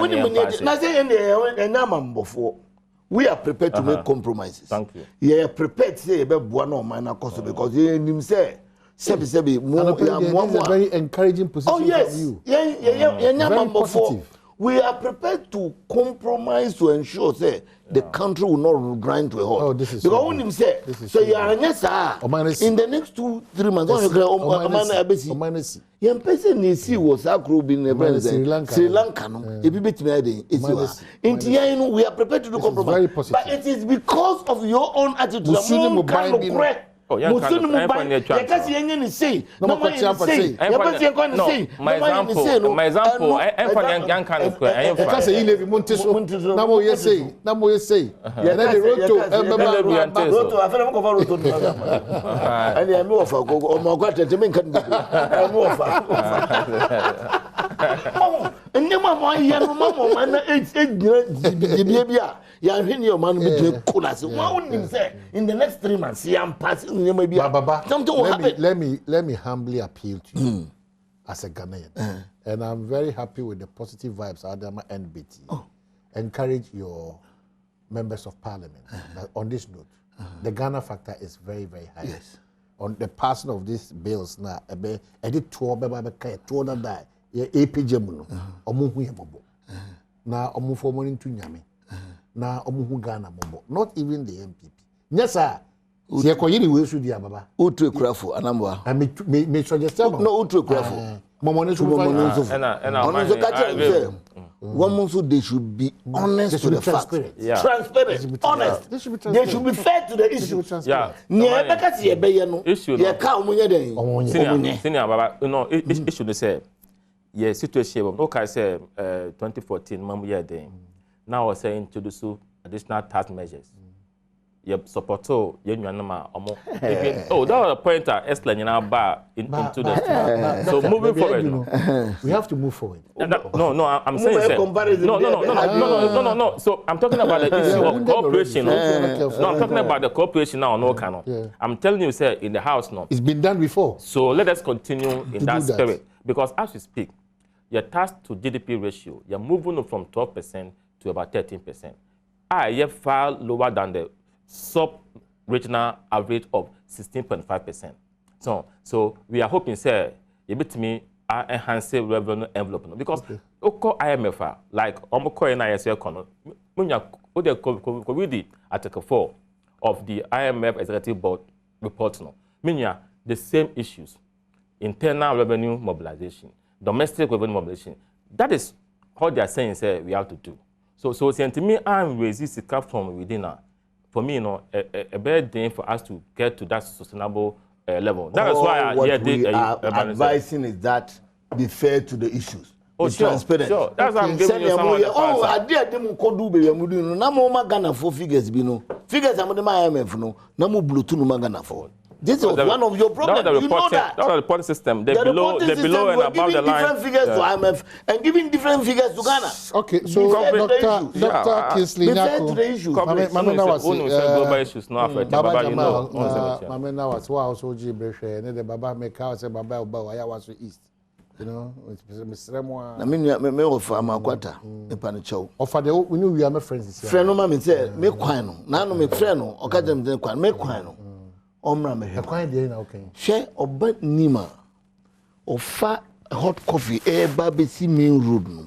na say and am before. We are prepared to make compromises. Thank you. Yeah, prepared to say about no minor cost because you say more very encouraging position. Oh yes, from you. Yeah, very positive. We are prepared to compromise to ensure say the country will not grind to a halt. Oh, this is because when him say so you are yes in the next 2-3 months yeah, person you see was Akru being a president Sri Lanka no e be betimi ade eti we are prepared to do compromise but it is because of your own attitude Oh, my example, in the next 3 months, I'm passing. Something will happen. Let me humbly appeal to you as a Ghanaian, and I'm very happy with the positive vibes Adama NBT. Encourage your members of parliament. On this note, the Ghana factor is very, very high. Yes. On the passing of these bills now, edit tour that die. APJ muno. Omu hu yebobo. Na omu for money to nyame. Na omu hu Ghana bobo. Not even the MPP. Yes, sir. Sie ko yiri we su dia baba. Utre krafo anamwa. Me suggest no utre krafo. Momone so one month they should be honest to the fact. Transparent. Honest. They should be fair to the issue. Yeah. Nye beka si ebe ye no. Ye ka omunye den. Senior baba, no issue dey say yeah situation okay say 2014 mamu year den. Now we say introduce additional tax measures. you support you know omo. Oh, that was the point I explained into the so moving forward. We have to move forward. No, I'm saying no. So I'm talking about the issue of cooperation. No, I'm talking about the cooperation now. No, cannot. I'm telling you, sir, in the house now. It's been done before. So let us continue in that spirit, because as we speak, your tax to GDP ratio, you're moving from 12% to about 13%. You're far lower than the sub-regional average of 16.5%. So we are hoping, sir, you bet me enhance revenue envelope, because IMF like Omoko and ISL COVID Article 4 of the IMF Executive Board report the same issues: internal revenue mobilization, domestic revenue mobilization. That is what they are saying. Say we have to do. So to me, I'm resisting from within. For me, a better thing for us to get to that sustainable level. That is why what we are advising is that be fair to the issues. Be transparent. Sure. That's why I'm giving you some of the oh, I did them kodu be yamudu. Na mo magana for figures be no. Figures am the IMF no. Na mo bluetooth no magana for. This is one of your problems. You know that. That's the reporting system. They're below and above the line. Giving different figures to IMF and giving different figures to Ghana. Okay, so Dr. Kingsley Nyako, to the issues. Global issues not affecting Baba, you know. Mama now was also Jibreshe, and the Baba make house and Baba Oba was east. You know, it's Mr. I mean, me offer Amakwata, a panicho. Offer the we know we are my friends. Friend, no mammy said, make quino. Nano make friend, or cut them then make quino. Omra me he kwan dey na okay share oba nima ofa hot coffee barbecue main road no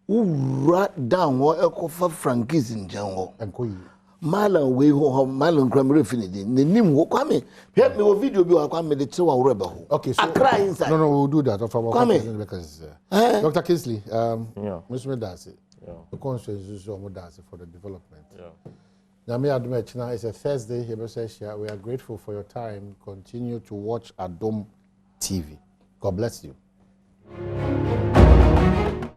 ura down wo ekofa Frankie's njan ho enkoyi malan we ho malan kramre finidi nenim wo kwame help me wo video bi wa kwame de chewa wo reba ho okay so akra inside no we'll do that of our Dr. Kingsley Mr. Dasi the consensus of Dasi for the development Adom, it's a Thursday. We are grateful for your time. Continue to watch Adom TV. God bless you.